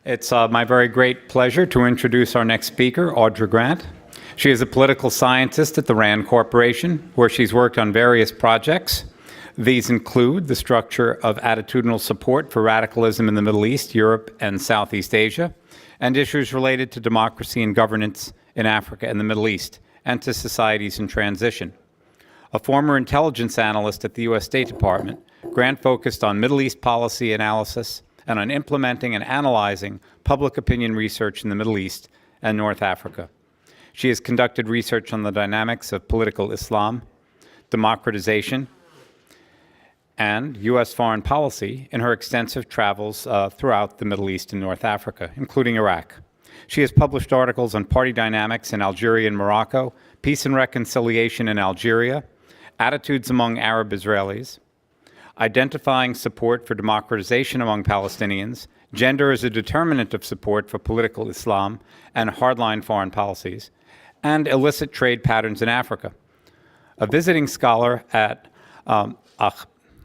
It's my very great pleasure to introduce our next speaker, Audra Grant. She is a political scientist at the RAND Corporation, where she's worked on various projects. These include the structure of attitudinal support for radicalism in the Middle East, Europe, and Southeast Asia, and issues related to democracy and governance in Africa and the Middle East, and to societies in transition. A former intelligence analyst at the U.S. State Department, Grant focused on Middle East policy analysis and on implementing and analyzing public opinion research in the Middle East and North Africa. She has conducted research on the dynamics of political Islam, democratization, and U.S. foreign policy in her extensive travels throughout the Middle East and North Africa, including Iraq. She has published articles on party dynamics in Algeria and Morocco, peace and reconciliation in Algeria, attitudes among Arab Israelis, identifying support for democratization among Palestinians, gender as a determinant of support for political Islam and hardline foreign policies, and illicit trade patterns in Africa. A visiting scholar at, let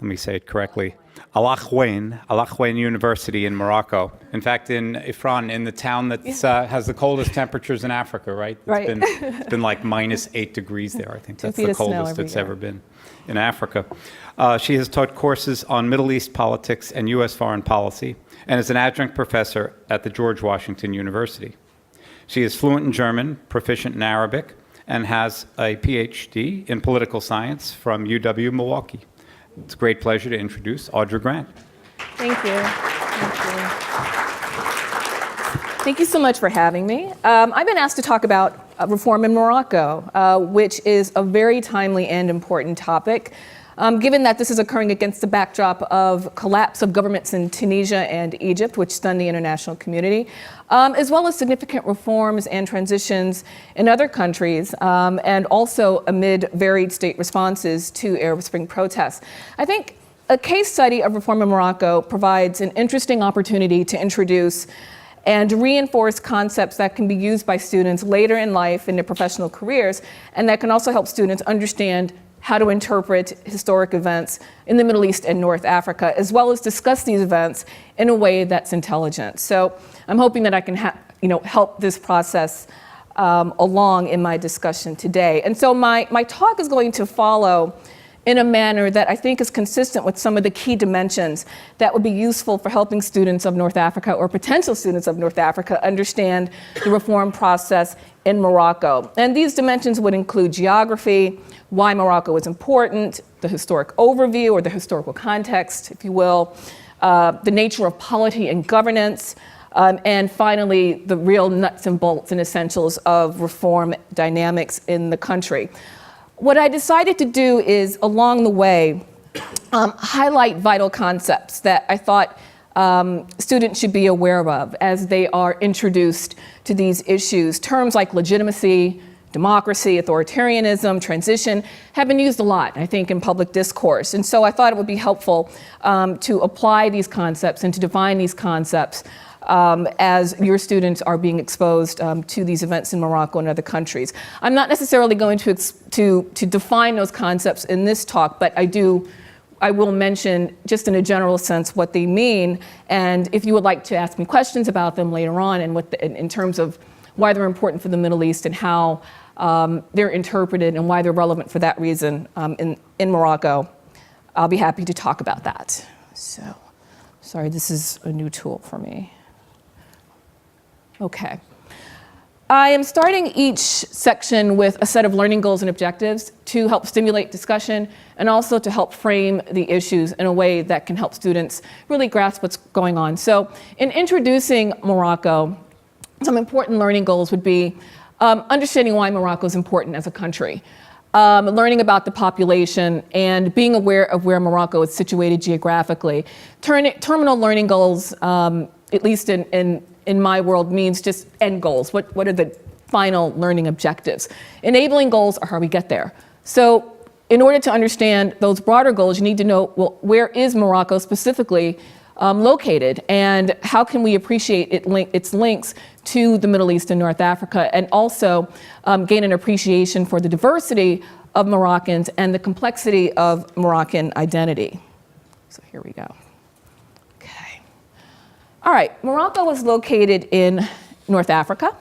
me say it correctly, Al-Akhwain University in Morocco. In fact, in Ifran, in the town that has the coldest temperatures in Africa, right? It's been like -8 degrees there. I think that's the coldest it's ever been in Africa. She has taught courses on Middle East politics and U.S. foreign policy, and is an adjunct professor at the George Washington University. She is fluent in German, proficient in Arabic, and has a PhD in political science from UW Milwaukee. It's a great pleasure to introduce Audra Grant. Thank you. Thank you. Thank you so much for having me. I've been asked to talk about reform in Morocco, which is a very timely and important topic, given that this is occurring against the backdrop of collapse of governments in Tunisia and Egypt, which stunned the international community, as well as significant reforms and transitions in other countries, and also amid varied state responses to Arab Spring protests. I think a case study of reform in Morocco provides an interesting opportunity to introduce and reinforce concepts that can be used by students later in life in their professional careers, and that can also help students understand how to interpret historic events in the Middle East and North Africa, as well as discuss these events in a way that's intelligent. So I'm hoping that I can help this process along in my discussion today. And so my talk is going to follow in a manner that I think is consistent with some of the key dimensions that would be useful for helping students of North Africa or potential students of North Africa understand the reform process in Morocco. And these dimensions would include geography, why Morocco is important, the historic overview or the historical context, if you will, the nature of polity and governance, and finally, the real nuts and bolts and essentials of reform dynamics in the country. What I decided to do is, along the way, highlight vital concepts that I thought students should be aware of as they are introduced to these issues. Terms like legitimacy, democracy, authoritarianism, transition have been used a lot, I think, in public discourse. And so I thought it would be helpful to apply these concepts and to define these concepts as your students are being exposed to these events in Morocco and other countries. I'm not necessarily going to define those concepts in this talk, but I will mention just in a general sense what they mean. And if you would like to ask me questions about them later on and in terms of why they're important for the Middle East and how they're interpreted and why they're relevant for that reason in Morocco, I'll be happy to talk about that. So, sorry, this is a new tool for me. Okay. I am starting each section with a set of learning goals and objectives to help stimulate discussion and also to help frame the issues in a way that can help students really grasp what's going on. So in introducing Morocco, some important learning goals would be understanding why Morocco is important as a country, learning about the population and being aware of where Morocco is situated geographically. Terminal learning goals, at least in my world, means just end goals. What are the final learning objectives? Enabling goals are how we get there. So in order to understand those broader goals, you need to know, well, where is Morocco specifically located, and how can we appreciate its links to the Middle East and North Africa, and also gain an appreciation for the diversity of Moroccans and the complexity of Moroccan identity. So here we go. Okay. All right, Morocco is located in North Africa.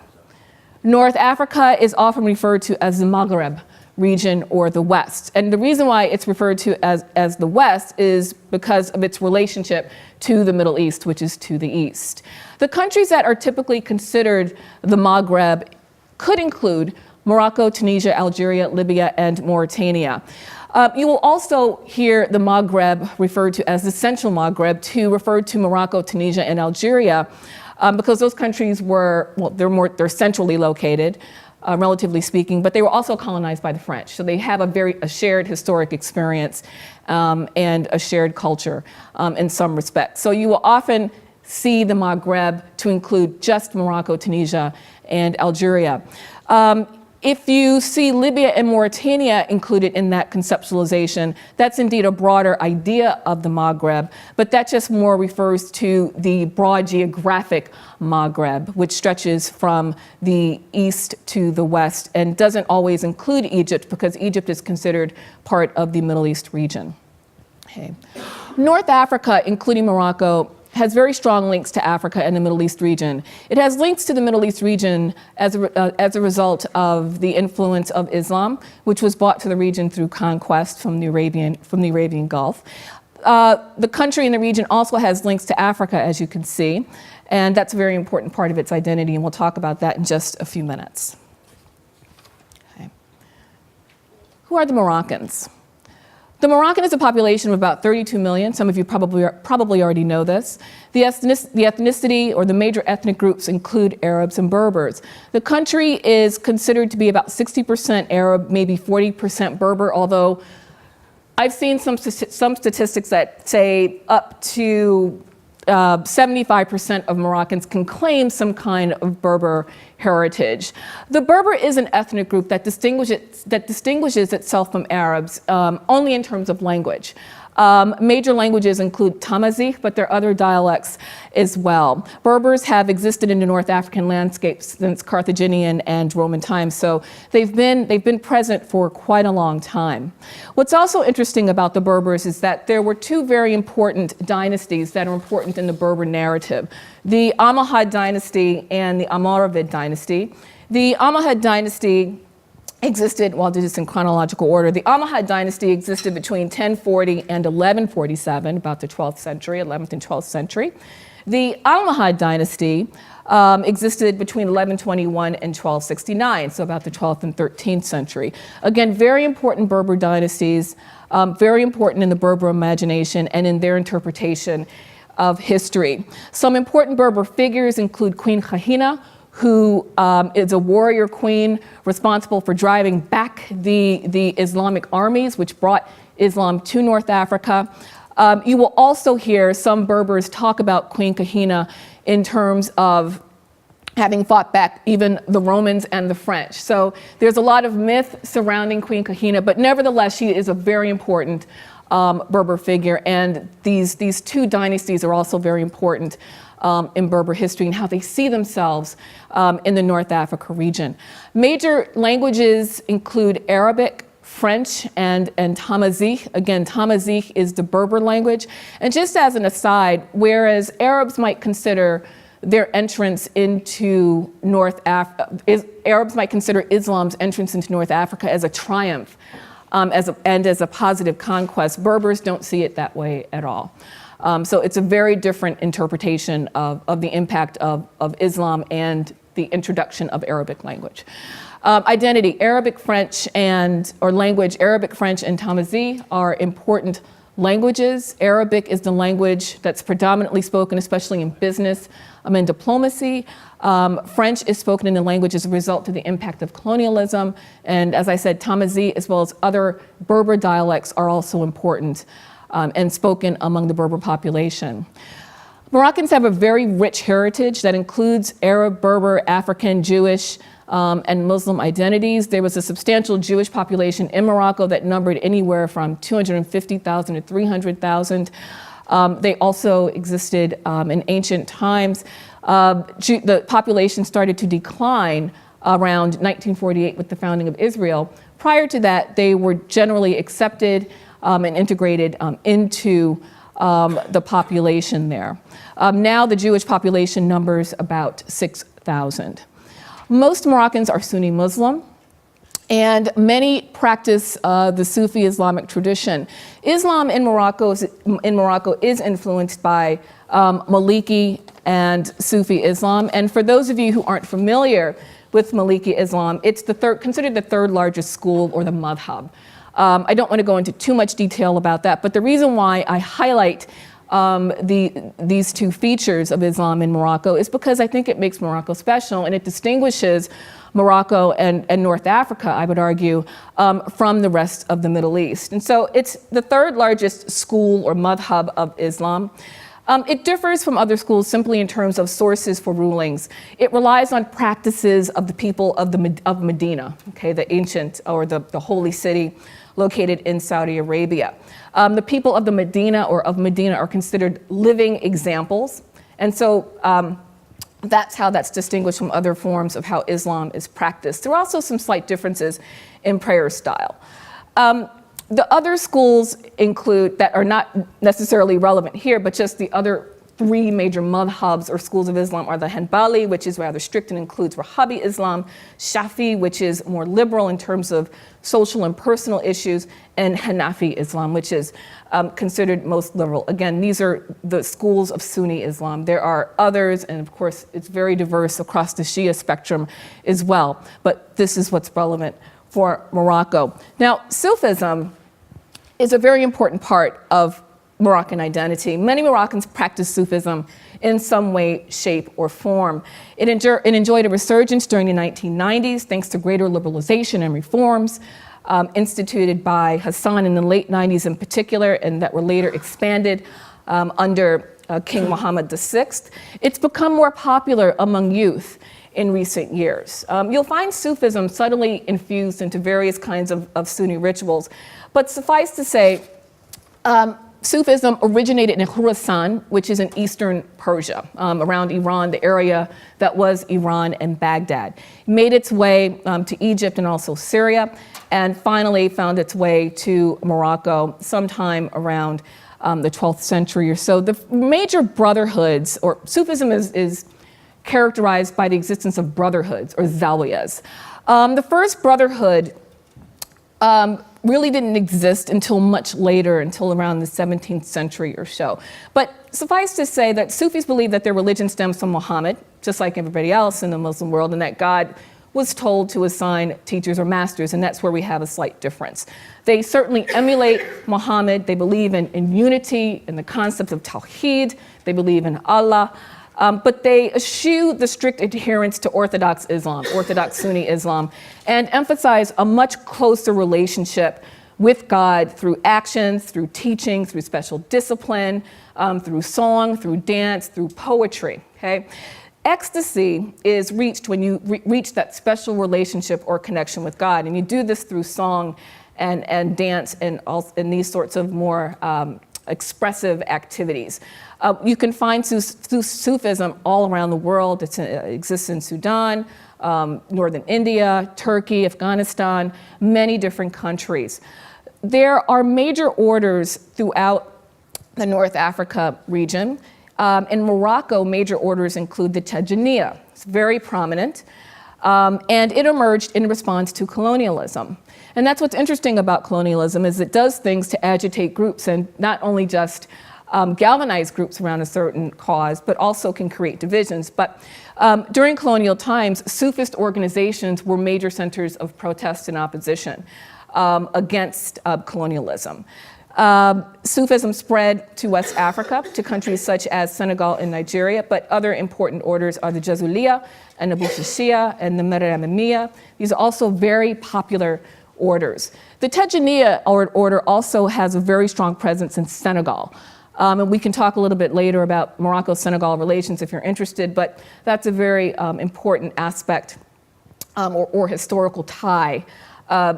North Africa is often referred to as the Maghreb region or the West. And the reason why it's referred to as the West is because of its relationship to the Middle East, which is to the east. The countries that are typically considered the Maghreb could include Morocco, Tunisia, Algeria, Libya, and Mauritania. You will also hear the Maghreb referred to as the Central Maghreb to refer to Morocco, Tunisia, and Algeria because those countries were, well, they're centrally located, relatively speaking, but they were also colonized by the French. So they have a shared historic experience and a shared culture in some respects. So you will often see the Maghreb to include just Morocco, Tunisia, and Algeria. If you see Libya and Mauritania included in that conceptualization, that's indeed a broader idea of the Maghreb, but that just more refers to the broad geographic Maghreb, which stretches from the east to the west and doesn't always include Egypt because Egypt is considered part of the Middle East region. Okay. North Africa, including Morocco, has very strong links to Africa and the Middle East region. It has links to the Middle East region as a result of the influence of Islam, which was brought to the region through conquest from the Arabian Gulf. The country in the region also has links to Africa, as you can see, and that's a very important part of its identity, and we'll talk about that in just a few minutes. Okay. Who are the Moroccans? The Moroccan is a population of about 32 million. Some of you probably already know this. The ethnicity or the major ethnic groups include Arabs and Berbers. The country is considered to be about 60% Arab, maybe 40% Berber, although I've seen some statistics that say up to 75% of Moroccans can claim some kind of Berber heritage. The Berber is an ethnic group that distinguishes itself from Arabs only in terms of language. Major languages include Tamazight, but there are other dialects as well. Berbers have existed in the North African landscape since Carthaginian and Roman times, so they've been present for quite a long time. What's also interesting about the Berbers is that there were two very important dynasties that are important in the Berber narrative: the Almohad dynasty and the Almoravid dynasty. The Almohad dynasty existed, well, I'll do this in chronological order. The Almohad dynasty existed between 1040 and 1147, about the 12th century, 11th and 12th century. The Almohad dynasty existed between 1121 and 1269, so about the 12th and 13th century. Again, very important Berber dynasties, very important in the Berber imagination and in their interpretation of history. Some important Berber figures include Queen Kahina, who is a warrior queen responsible for driving back the Islamic armies, which brought Islam to North Africa. You will also hear some Berbers talk about Queen Kahina in terms of having fought back even the Romans and the French. So there's a lot of myth surrounding Queen Kahina, but nevertheless, she is a very important Berber figure, and these two dynasties are also very important in Berber history and how they see themselves in the North Africa region. Major languages include Arabic, French, and Tamazight. Again, Tamazight is the Berber language. And just as an aside, whereas Arabs might consider their entrance into North Africa, Arabs might consider Islam's entrance into North Africa as a triumph and as a positive conquest, Berbers don't see it that way at all. So it's a very different interpretation of the impact of Islam and the introduction of Arabic language. Identity, Arabic, French, Arabic, French, and Tamazight are important languages. Arabic is the language that's predominantly spoken, especially in business and diplomacy. French is spoken in the language as a result of the impact of colonialism. And as I said, Tamazight, as well as other Berber dialects, are also important and spoken among the Berber population. Moroccans have a very rich heritage that includes Arab, Berber, African, Jewish, and Muslim identities. There was a substantial Jewish population in Morocco that numbered anywhere from 250,000 to 300,000. They also existed in ancient times. The population started to decline around 1948 with the founding of Israel. Prior to that, they were generally accepted and integrated into the population there. Now the Jewish population numbers about 6,000. Most Moroccans are Sunni Muslim, and many practice the Sufi Islamic tradition. Islam in Morocco is influenced by Maliki and Sufi Islam. And for those of you who aren't familiar with Maliki Islam, it's considered the third largest school, or the madhab. I don't want to go into too much detail about that, but the reason why I highlight these two features of Islam in Morocco is because I think it makes Morocco special, and it distinguishes Morocco and North Africa, I would argue, from the rest of the Middle East. And so it's the third largest school or madhab of Islam. It differs from other schools simply in terms of sources for rulings. It relies on practices of the people of Medina, okay, the ancient, or the holy city located in Saudi Arabia. The people of the Medina are considered living examples. And so that's how that's distinguished from other forms of how Islam is practiced. There are also some slight differences in prayer style. The other schools include, that are not necessarily relevant here, but just the other three major madhabs or schools of Islam are the Hanbali, which is rather strict and includes Wahhabi Islam, Shafi, which is more liberal in terms of social and personal issues, and Hanafi Islam, which is considered most liberal. Again, these are the schools of Sunni Islam. There are others, and of course, it's very diverse across the Shia spectrum as well, but this is what's relevant for Morocco. Now, Sufism is a very important part of Moroccan identity. Many Moroccans practice Sufism in some way, shape, or form. It enjoyed a resurgence during the 1990s thanks to greater liberalization and reforms instituted by Hassan in the late 90s in particular, and that were later expanded under King Mohammed VI. It's become more popular among youth in recent years. You'll find Sufism subtly infused into various kinds of Sunni rituals, but suffice to say, Sufism originated in Khorasan, which is in eastern Persia, around Iran, the area that was Iran and Baghdad. It made its way to Egypt and also Syria, and finally found its way to Morocco sometime around the 12th century or so. The major brotherhoods, or Sufism is characterized by the existence of brotherhoods, or zawiyas. The first brotherhood really didn't exist until much later, until around the 17th century or so. But suffice to say that Sufis believe that their religion stems from Muhammad, just like everybody else in the Muslim world, and that God was told to assign teachers or masters, and that's where we have a slight difference. They certainly emulate Muhammad. They believe in unity, in the concept of Tawheed. They believe in Allah. But they eschew the strict adherence to Orthodox Islam, Orthodox Sunni Islam, and emphasize a much closer relationship with God through actions, through teaching, through special discipline, through song, through dance, through poetry, okay? Ecstasy is reached when you reach that special relationship or connection with God, and you do this through song and dance and these sorts of more expressive activities. You can find Sufism all around the world. It exists in Sudan, northern India, Turkey, Afghanistan, many different countries. There are major orders throughout the North Africa region. In Morocco, major orders include the Tijaniya. It's very prominent. And it emerged in response to colonialism. And that's what's interesting about colonialism, is it does things to agitate groups, and not only just galvanize groups around a certain cause, but also can create divisions. But during colonial times, Sufist organizations were major centers of protest and opposition against colonialism. Sufism spread to West Africa, to countries such as Senegal and Nigeria, but other important orders are the Jazuliya and the Bushishiya and the Meramimiya. These are also very popular orders. The Tijaniya order also has a very strong presence in Senegal. And we can talk a little bit later about Morocco-Senegal relations if you're interested, but that's a very important aspect or historical tie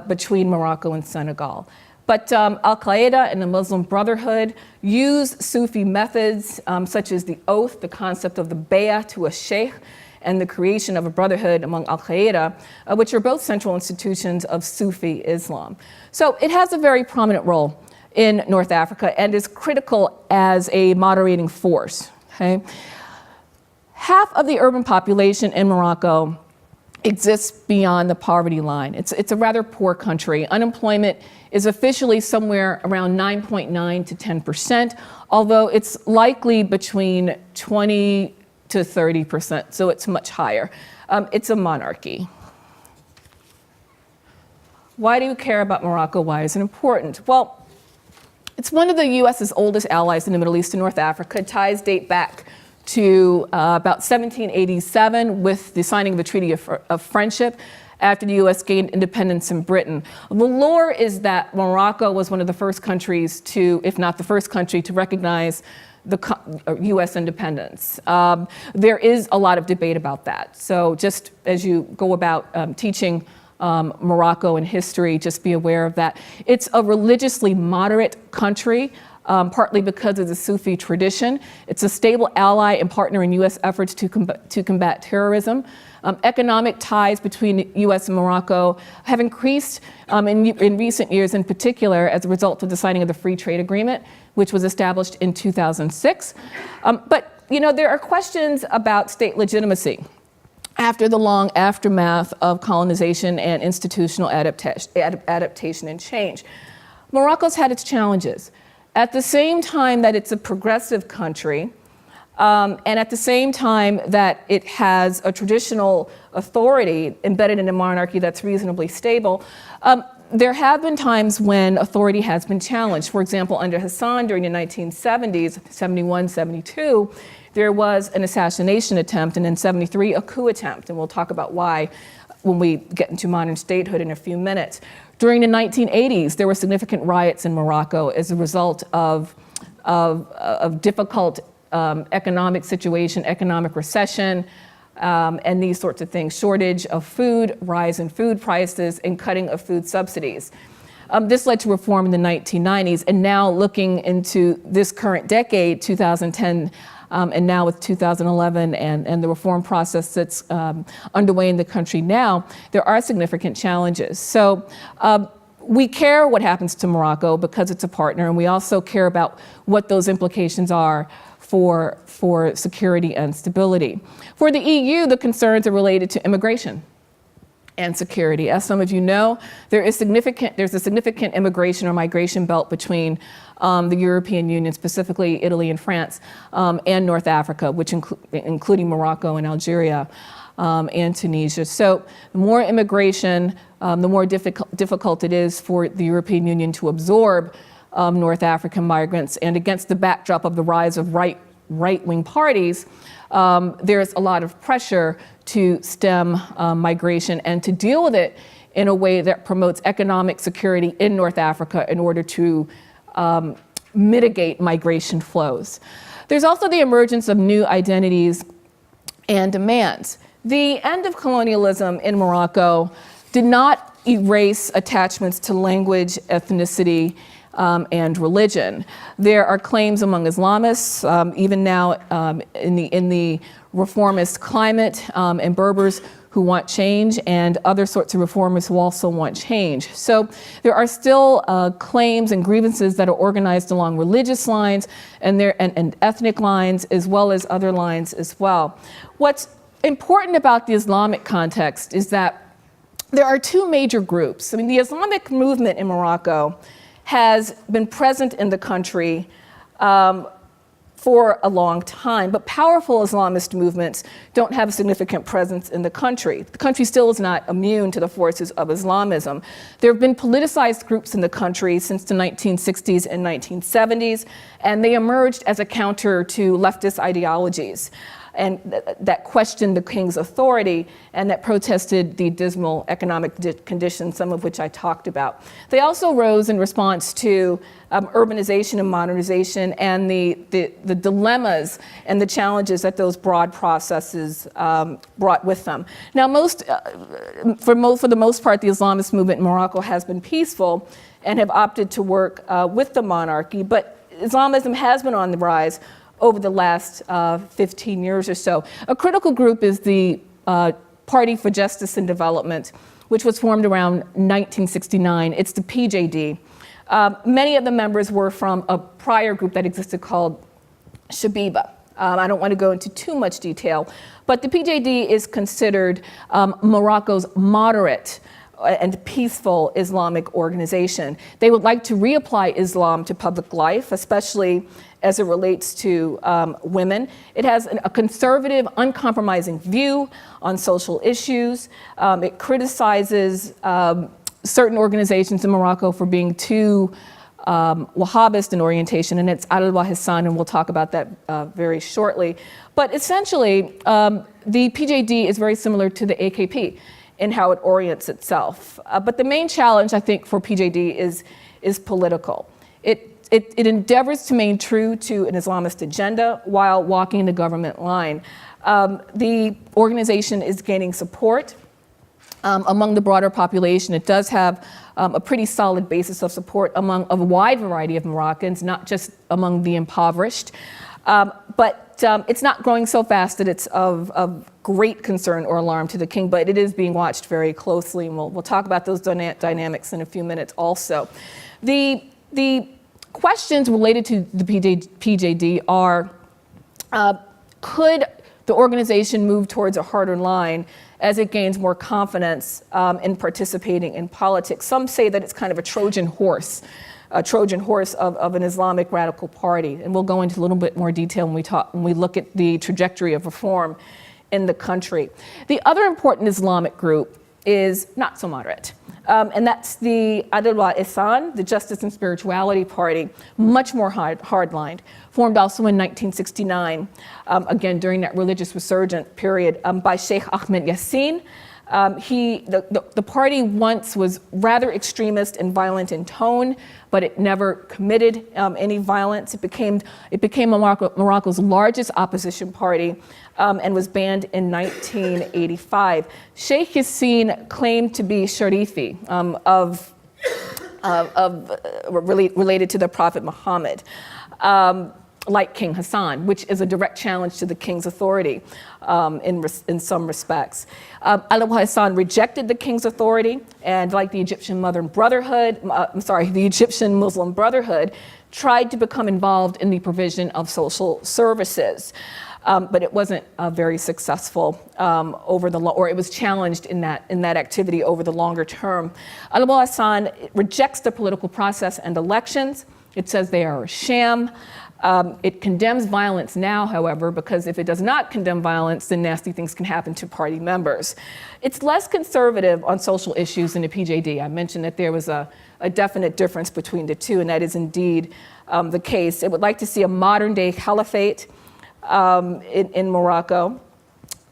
between Morocco and Senegal. But Al-Qaeda and the Muslim Brotherhood use Sufi methods such as the oath, the concept of the bay'ah to a sheikh, and the creation of a brotherhood among Al-Qaeda, which are both central institutions of Sufi Islam. So it has a very prominent role in North Africa and is critical as a moderating force. Okay? Half of the urban population in Morocco exists beyond the poverty line. It's a rather poor country. Unemployment is officially somewhere around 9.9 to 10%, although it's likely between 20 to 30%, so it's much higher. It's a monarchy. Why do you care about Morocco? Why is it important? Well, it's one of the US's oldest allies in the Middle East and North Africa. Ties date back to about 1787 with the signing of the Treaty of Friendship after the US gained independence in Britain. The lore is that Morocco was one of the first countries to, if not the first country, to recognize the US independence. There is a lot of debate about that. So just as you go about teaching Morocco and history, just be aware of that. It's a religiously moderate country, partly because of the Sufi tradition. It's a stable ally and partner in US efforts to combat terrorism. Economic ties between US and Morocco have increased in recent years, in particular as a result of the signing of the Free Trade Agreement, which was established in 2006. But there are questions about state legitimacy after the long aftermath of colonization and institutional adaptation and change. Morocco's had its challenges. At the same time that it's a progressive country, and at the same time that it has a traditional authority embedded in a monarchy that's reasonably stable, there have been times when authority has been challenged. For example, under Hassan during the 1970s, 71, 72, there was an assassination attempt, and in 73, a coup attempt, and we'll talk about why when we get into modern statehood in a few minutes. During the 1980s, there were significant riots in Morocco as a result of difficult economic situation, economic recession, and these sorts of things. Shortage of food, rise in food prices, and cutting of food subsidies. This led to reform in the 1990s, and now looking into this current decade, 2010, and now with 2011 and the reform process that's underway in the country now, there are significant challenges. So we care what happens to Morocco because it's a partner, and we also care about what those implications are for security and stability. For the EU, the concerns are related to immigration and security. As some of you know, there's a significant immigration or migration belt between the European Union, specifically Italy and France, and North Africa, which including Morocco and Algeria and Tunisia. So the more immigration, the more difficult it is for the European Union to absorb North African migrants. And against the backdrop of the rise of right-wing parties, there's a lot of pressure to stem migration and to deal with it in a way that promotes economic security in North Africa in order to mitigate migration flows. There's also the emergence of new identities and demands. The end of colonialism in Morocco did not erase attachments to language, ethnicity, and religion. There are claims among Islamists, even now in the reformist climate, and Berbers who want change, and other sorts of reformers who also want change. So there are still claims and grievances that are organized along religious lines and ethnic lines, as well as other lines as well. What's important about the Islamic context is that there are two major groups. I mean, the Islamic movement in Morocco has been present in the country for a long time, but powerful Islamist movements don't have a significant presence in the country. The country still is not immune to the forces of Islamism. There have been politicized groups in the country since the 1960s and 1970s, and they emerged as a counter to leftist ideologies and that questioned the king's authority and that protested the dismal economic conditions, some of which I talked about. They also rose in response to urbanization and modernization and the dilemmas and the challenges that those broad processes brought with them. Now, for the most part, the Islamist movement in Morocco has been peaceful and have opted to work with the monarchy, but Islamism has been on the rise over the last 15 years or so. A critical group is the Party for Justice and Development, which was formed around 1969. It's the PJD. Many of the members were from a prior group that existed called Shabiba. I don't want to go into too much detail, but the PJD is considered Morocco's moderate and peaceful Islamic organization. They would like to reapply Islam to public life, especially as it relates to women. It has a conservative, uncompromising view on social issues. It criticizes certain organizations in Morocco for being too Wahhabist in orientation, and it's wa-Ihsan, and we'll talk about that very shortly. But essentially, the PJD is very similar to the AKP in how it orients itself. But the main challenge, I think, for PJD is political. It endeavors to remain true to an Islamist agenda while walking the government line. The organization is gaining support among the broader population. It does have a pretty solid basis of support among a wide variety of Moroccans, not just among the impoverished. But it's not growing so fast that it's of great concern or alarm to the king, but it is being watched very closely, and we'll talk about those dynamics in a few minutes also. The questions related to the PJD are, could the organization move towards a harder line as it gains more confidence in participating in politics? Some say that it's kind of a Trojan horse of an Islamic radical party. And we'll go into a little bit more detail when we look at the trajectory of reform in the country. The other important Islamic group is not so moderate. And that's the wa-Ihsan, the Justice and Spirituality Party, much more hardlined, formed also in 1969, again during that religious resurgent period by Sheikh Ahmed Yassin. The party once was rather extremist and violent in tone, but it never committed any violence. It became Morocco's largest opposition party and was banned in 1985. Sheikh Yassin claimed to be Sharifi related to the Prophet Muhammad. Like King Hassan, which is a direct challenge to the king's authority in some respects. wa-Ihsan rejected the king's authority, and like the Egyptian the Egyptian Muslim Brotherhood, tried to become involved in the provision of social services. But it wasn't very successful or it was challenged in that activity over the longer term. wa-Ihsan rejects the political process and elections. It says they are a sham. It condemns violence now, however, because if it does not condemn violence, then nasty things can happen to party members. It's less conservative on social issues than the PJD. I mentioned that there was a definite difference between the two, and that is indeed the case. It would like to see a modern-day caliphate in Morocco.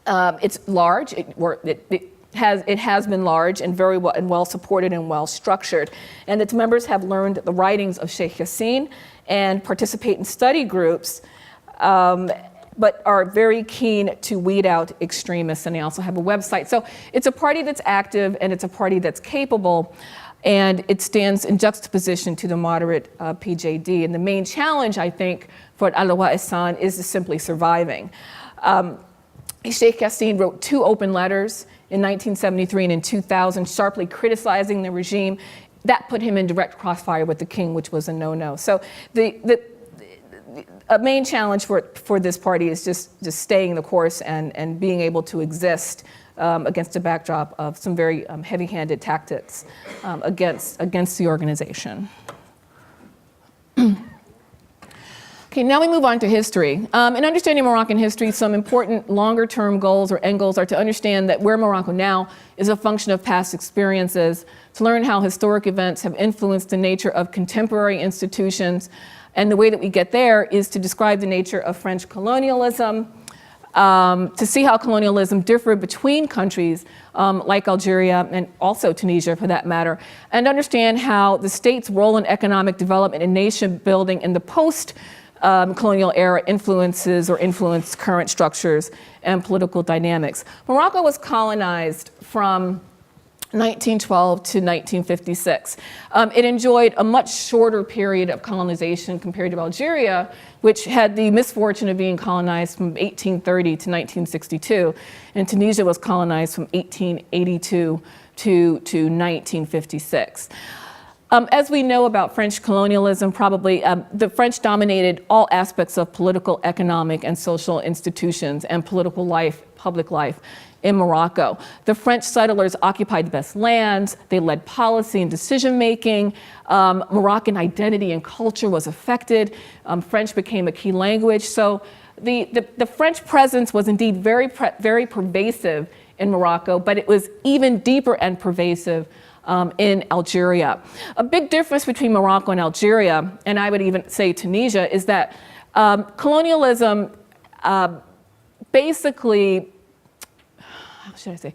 It's large. It has been large and very well supported and well structured. And its members have learned the writings of Sheikh Yassin and participate in study groups, but are very keen to weed out extremists. And they also have a website. So it's a party that's active and it's a party that's capable, and it stands in juxtaposition to the moderate PJD. And the main challenge, I think, for wa-Ihsan is simply surviving. Sheikh Yassin wrote 2 open letters in 1973 and in 2000, sharply criticizing the regime. That put him in direct crossfire with the king, which was a no-no. So a main challenge for this party is just staying the course and being able to exist against a backdrop of some very heavy-handed tactics against the organization. Okay, now we move on to history. In understanding Moroccan history, some important longer-term goals or end goals are to understand that where Morocco now is a function of past experiences, to learn how historic events have influenced the nature of contemporary institutions, and the way that we get there is to describe the nature of French colonialism, to see how colonialism differed between countries like Algeria and also Tunisia for that matter, and understand how the state's role in economic development and nation building in the post-colonial era influenced current structures and political dynamics. Morocco was colonized from 1912 to 1956. It enjoyed a much shorter period of colonization compared to Algeria, which had the misfortune of being colonized from 1830 to 1962, and Tunisia was colonized from 1882 to 1956. As we know about French colonialism, probably the French dominated all aspects of political, economic, and social institutions and political life, public life in Morocco. The French settlers occupied the best lands, they led policy and decision-making, Moroccan identity and culture was affected, French became a key language. So the French presence was indeed very pervasive in Morocco, but it was even deeper and pervasive in Algeria. A big difference between Morocco and Algeria, and I would even say Tunisia, is that colonialism basically, how should I say,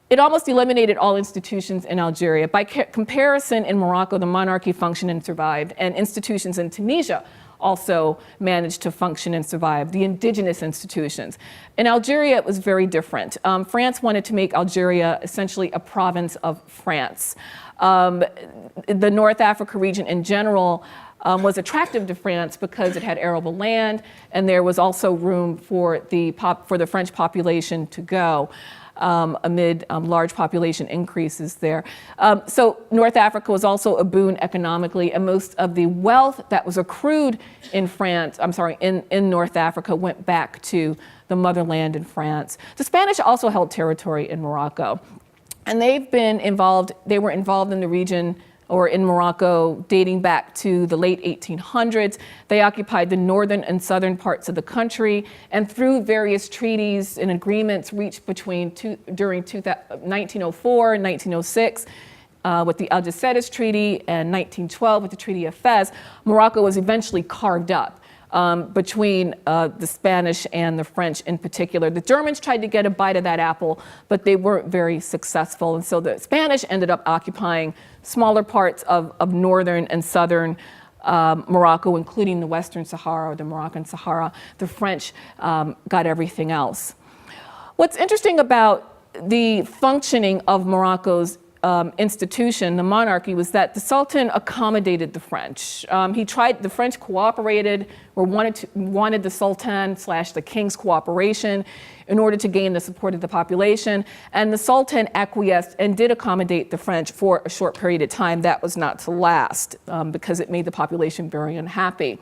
it almost eliminated all institutions in Algeria. By comparison, in Morocco, the monarchy functioned and survived, and institutions in Tunisia also managed to function and survive, the indigenous institutions. In Algeria, it was very different. France wanted to make Algeria essentially a province of France. The North Africa region in general was attractive to France because it had arable land, and there was also room for the French population to go. Amid large population increases there. So North Africa was also a boon economically, and most of the wealth that was accrued in in North Africa went back to the motherland in France. The Spanish also held territory in Morocco, and they were involved in the region or in Morocco dating back to the late 1800s. They occupied the northern and southern parts of the country, and through various treaties and agreements reached during 1904 and 1906 with the Algeciras Treaty and 1912 with the Treaty of Fez, Morocco was eventually carved up between the Spanish and the French in particular. The Germans tried to get a bite of that apple, but they weren't very successful. And so the Spanish ended up occupying smaller parts of northern and southern Morocco, including the Western Sahara or the Moroccan Sahara. The French got everything else. What's interesting about the functioning of Morocco's institution, the monarchy, was that the Sultan accommodated the French. The French cooperated or wanted the Sultan / the king's cooperation in order to gain the support of the population. And the Sultan acquiesced and did accommodate the French for a short period of time. That was not to last because it made the population very unhappy.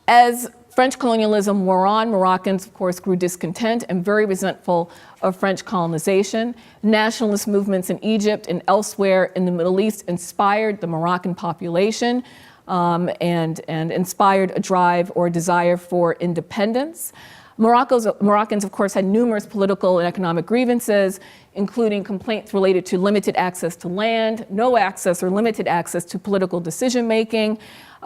As French colonialism wore on, Moroccans, of course, grew discontent and very resentful of French colonization. Nationalist movements in Egypt and elsewhere in the Middle East inspired the Moroccan population and inspired a drive or a desire for independence. Moroccans, of course, had numerous political and economic grievances, including complaints related to limited access to land, no access or limited access to political decision-making,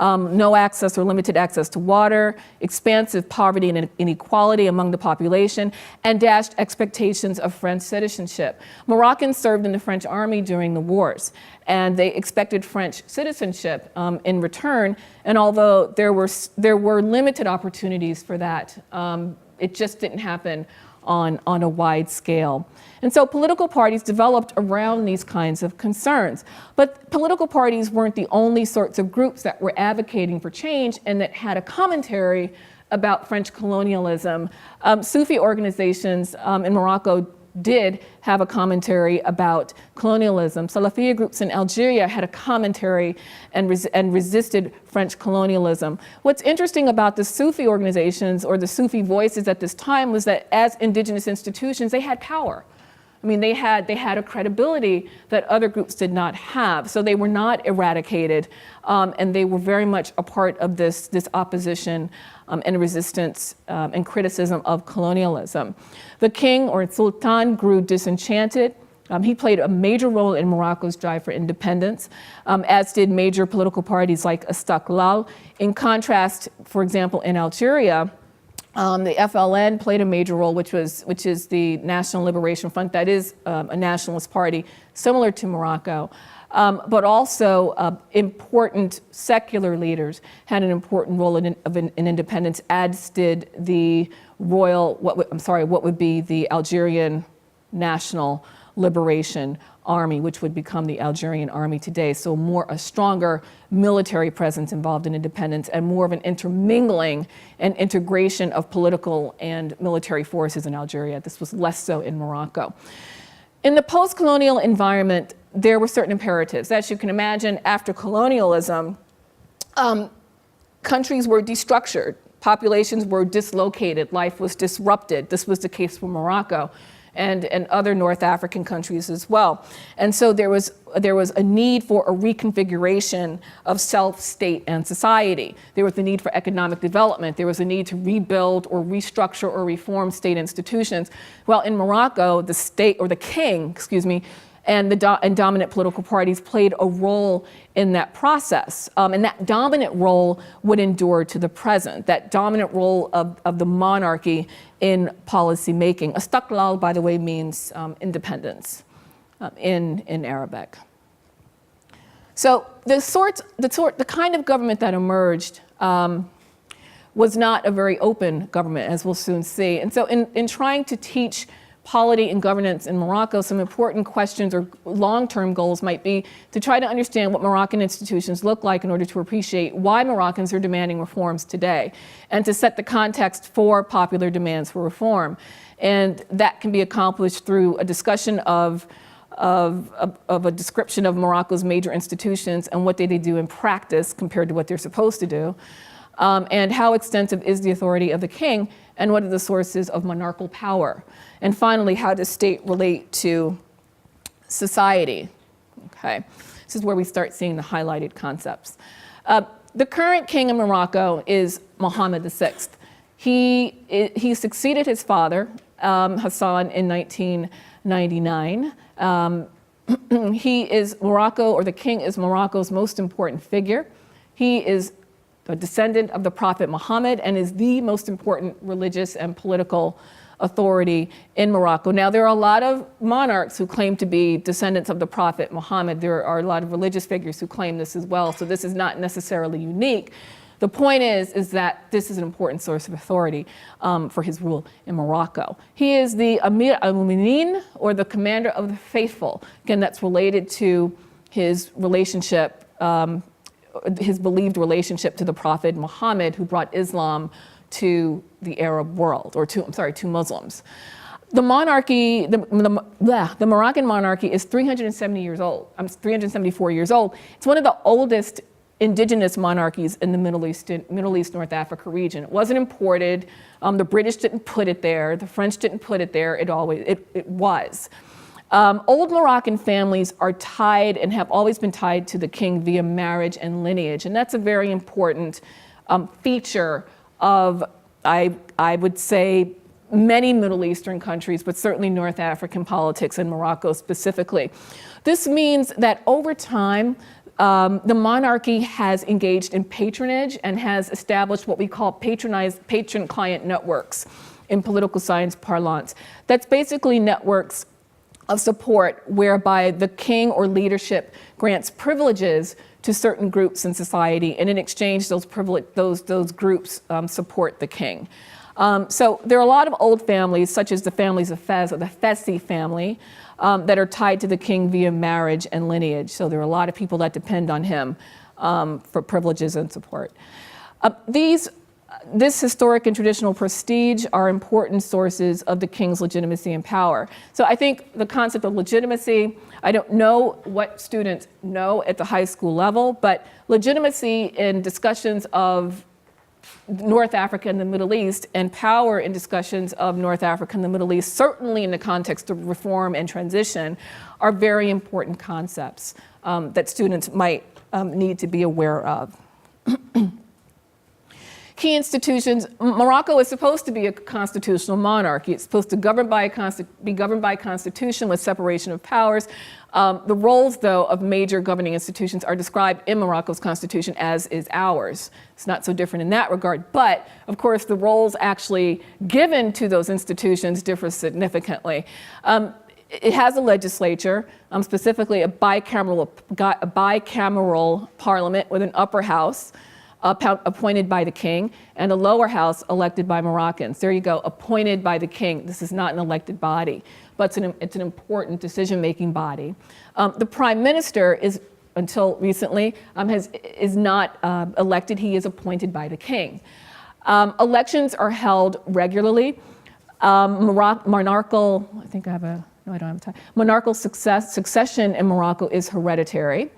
no access or limited access to water, expansive poverty and inequality among the population, and dashed expectations of French citizenship. Moroccans served in the French army during the wars, and they expected French citizenship in return. And although there were limited opportunities for that, it just didn't happen on a wide scale. And so political parties developed around these kinds of concerns. But political parties weren't the only sorts of groups that were advocating for change and that had a commentary about French colonialism. Sufi organizations in Morocco did have a commentary about colonialism. Salafia groups in Algeria had a commentary and resisted French colonialism. What's interesting about the Sufi organizations or the Sufi voices at this time was that as indigenous institutions, they had power. I mean, they had a credibility that other groups did not have. So they were not eradicated, and they were very much a part of this opposition and resistance and criticism of colonialism. The king or sultan grew disenchanted. He played a major role in Morocco's drive for independence, as did major political parties like Istiqlal. In contrast, for example, in Algeria, the FLN played a major role, which is the National Liberation Front. That is a nationalist party similar to Morocco. But also important secular leaders had an important role in independence, as did the what would be the Algerian National Liberation Army, which would become the Algerian Army today. So a stronger military presence involved in independence and more of an intermingling and integration of political and military forces in Algeria. This was less so in Morocco. In the post-colonial environment, there were certain imperatives. As you can imagine, after colonialism, countries were destructured, populations were dislocated, life was disrupted. This was the case for Morocco and other North African countries as well. And so there was a need for a reconfiguration of self, state, and society. There was the need for economic development. There was a need to rebuild or restructure or reform state institutions. Well, in Morocco, the state, or the king, excuse me, and dominant political parties played a role in that process. And that dominant role would endure to the present, that dominant role of the monarchy in policy making. Istiqlal, by the way, means independence in Arabic. So the kind of government that emerged was not a very open government, as we'll soon see. And so in trying to teach polity and governance in Morocco, some important questions or long-term goals might be to try to understand what Moroccan institutions look like in order to appreciate why Moroccans are demanding reforms today, and to set the context for popular demands for reform. And that can be accomplished through a discussion of a description of Morocco's major institutions and what they do in practice compared to what they're supposed to do, and how extensive is the authority of the king, and what are the sources of monarchal power. And finally, how does state relate to society? Okay, this is where we start seeing the highlighted concepts. The current king of Morocco is Mohammed VI. He succeeded his father, Hassan, in 1999. He is Morocco, or the king is Morocco's most important figure. He is a descendant of the Prophet Muhammad and is the most important religious and political authority in Morocco. Now, there are a lot of monarchs who claim to be descendants of the Prophet Muhammad. There are a lot of religious figures who claim this as well, so this is not necessarily unique. The point is that this is an important source of authority for his rule in Morocco. He is the Amir al-Mu'minin, or the commander of the faithful. Again, that's related to his relationship, his believed relationship to the Prophet Muhammad, who brought Islam to the Arab world, or to Muslims. The monarchy, the Moroccan monarchy is 370 years old. 374 years old. It's one of the oldest indigenous monarchies in the Middle East, North Africa region. It wasn't imported. The British didn't put it there. The French didn't put it there. It was. Old Moroccan families are tied and have always been tied to the king via marriage and lineage. And that's a very important feature of, I would say, many Middle Eastern countries, but certainly North African politics and Morocco specifically. This means that over time, the monarchy has engaged in patronage and has established what we call patron-client networks in political science parlance. That's basically networks of support whereby the king or leadership grants privileges to certain groups in society, and in exchange, those groups support the king. So there are a lot of old families, such as the families of Fez, or the Fessi family, that are tied to the king via marriage and lineage. So there are a lot of people that depend on him for privileges and support. This historic and traditional prestige are important sources of the king's legitimacy and power. So I think the concept of legitimacy, I don't know what students know at the high school level, but legitimacy in discussions of North Africa and the Middle East, and power in discussions of North Africa and the Middle East, certainly in the context of reform and transition, are very important concepts that students might need to be aware of. Key institutions. Morocco is supposed to be a constitutional monarchy. It's supposed to be governed by a constitution with separation of powers. The roles, though, of major governing institutions are described in Morocco's constitution, as is ours. It's not so different in that regard. But, of course, the roles actually given to those institutions differ significantly. It has a legislature, specifically a bicameral parliament with an upper house, appointed by the king, and a lower house elected by Moroccans. There you go, appointed by the king. This is not an elected body, but it's an important decision-making body. The prime minister is, until recently, is not elected. He is appointed by the king. Elections are held regularly. Monarchal, I think I have No, I don't have time. Monarchal succession in Morocco is hereditary.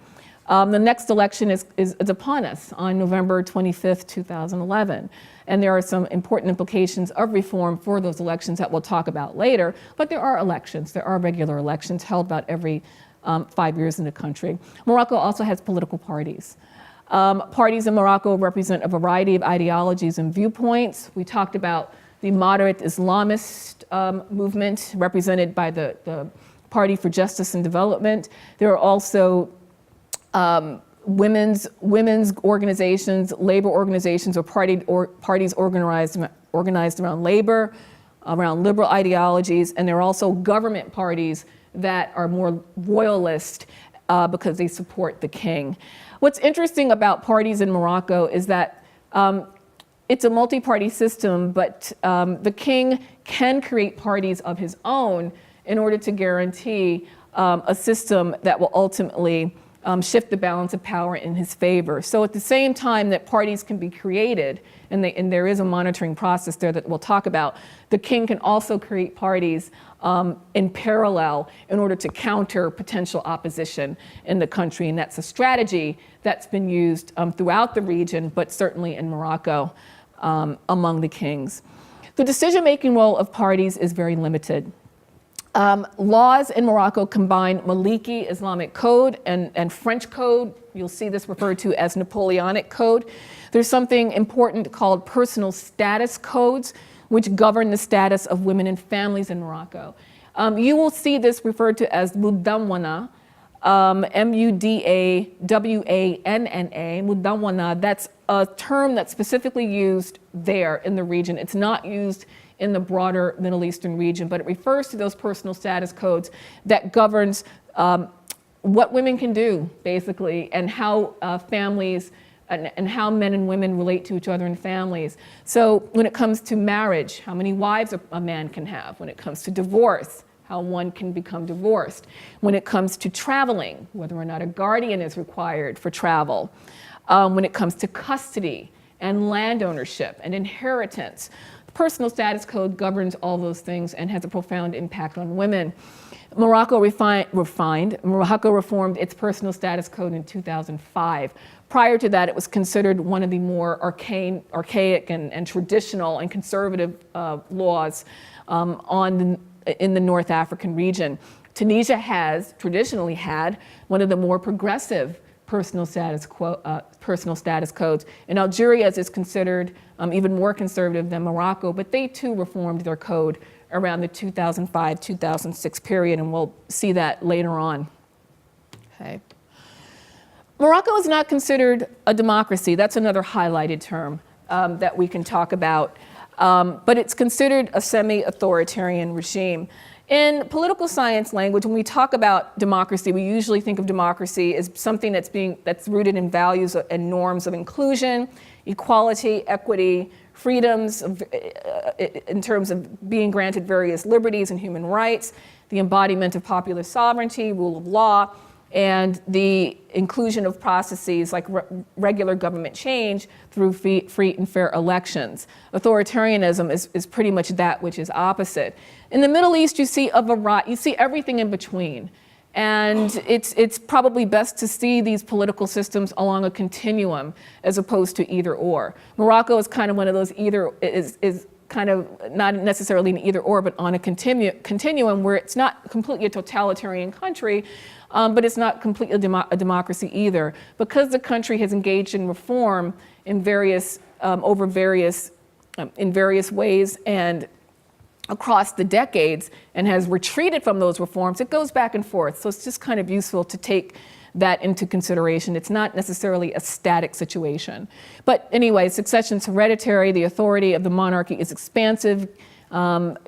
The next election is upon us on November 25th, 2011. And there are some important implications of reform for those elections that we'll talk about later. But there are elections. There are regular elections held about every 5 years in the country. Morocco also has political parties. Parties in Morocco represent a variety of ideologies and viewpoints. We talked about the moderate Islamist movement represented by the Party for Justice and Development. There are also women's organizations, labor organizations, or parties organized around labor, around liberal ideologies, and there are also government parties that are more royalist because they support the king. What's interesting about parties in Morocco is that it's a multi-party system, but the king can create parties of his own in order to guarantee a system that will ultimately shift the balance of power in his favor. So at the same time that parties can be created, and there is a monitoring process there that we'll talk about, the king can also create parties in parallel in order to counter potential opposition in the country. And that's a strategy that's been used throughout the region, but certainly in Morocco among the kings. The decision-making role of parties is very limited. Laws in Morocco combine Maliki Islamic code and French code. You'll see this referred to as Napoleonic code. There's something important called personal status codes, which govern the status of women and families in Morocco. You will see this referred to as Mudawwana, M-U-D-A-W-A-N-N-A, Mudawwana. That's a term that's specifically used there in the region. It's not used in the broader Middle Eastern region, but it refers to those personal status codes that governs what women can do, basically, and how families and how men and women relate to each other in families. So when it comes to marriage, how many wives a man can have. When it comes to divorce, how one can become divorced. When it comes to traveling, whether or not a guardian is required for travel. When it comes to custody and land ownership and inheritance. Personal status code governs all those things and has a profound impact on women. Morocco reformed its personal status code in 2005. Prior to that, it was considered one of the more archaic and traditional and conservative laws in the North African region. Tunisia has traditionally had one of the more progressive personal status codes. And Algeria is considered even more conservative than Morocco, but they too reformed their code around the 2005-2006 period, and we'll see that later on. Okay. Morocco is not considered a democracy. That's another highlighted term that we can talk about. But it's considered a semi-authoritarian regime. In political science language, when we talk about democracy, we usually think of democracy as something that's rooted in values and norms of inclusion, equality, equity, freedoms in terms of being granted various liberties and human rights, the embodiment of popular sovereignty, rule of law, and the inclusion of processes like regular government change through free and fair elections. Authoritarianism is pretty much that which is opposite. In the Middle East, you see everything in between. And it's probably best to see these political systems along a continuum as opposed to either or. Morocco is kind of one of those is kind of not necessarily an either or, but on a continuum where it's not completely a totalitarian country, but it's not completely a democracy either. Because the country has engaged in reform in various ways and across the decades and has retreated from those reforms, it goes back and forth. So it's just kind of useful to take that into consideration. It's not necessarily a static situation. But anyway, succession's hereditary. The authority of the monarchy is expansive,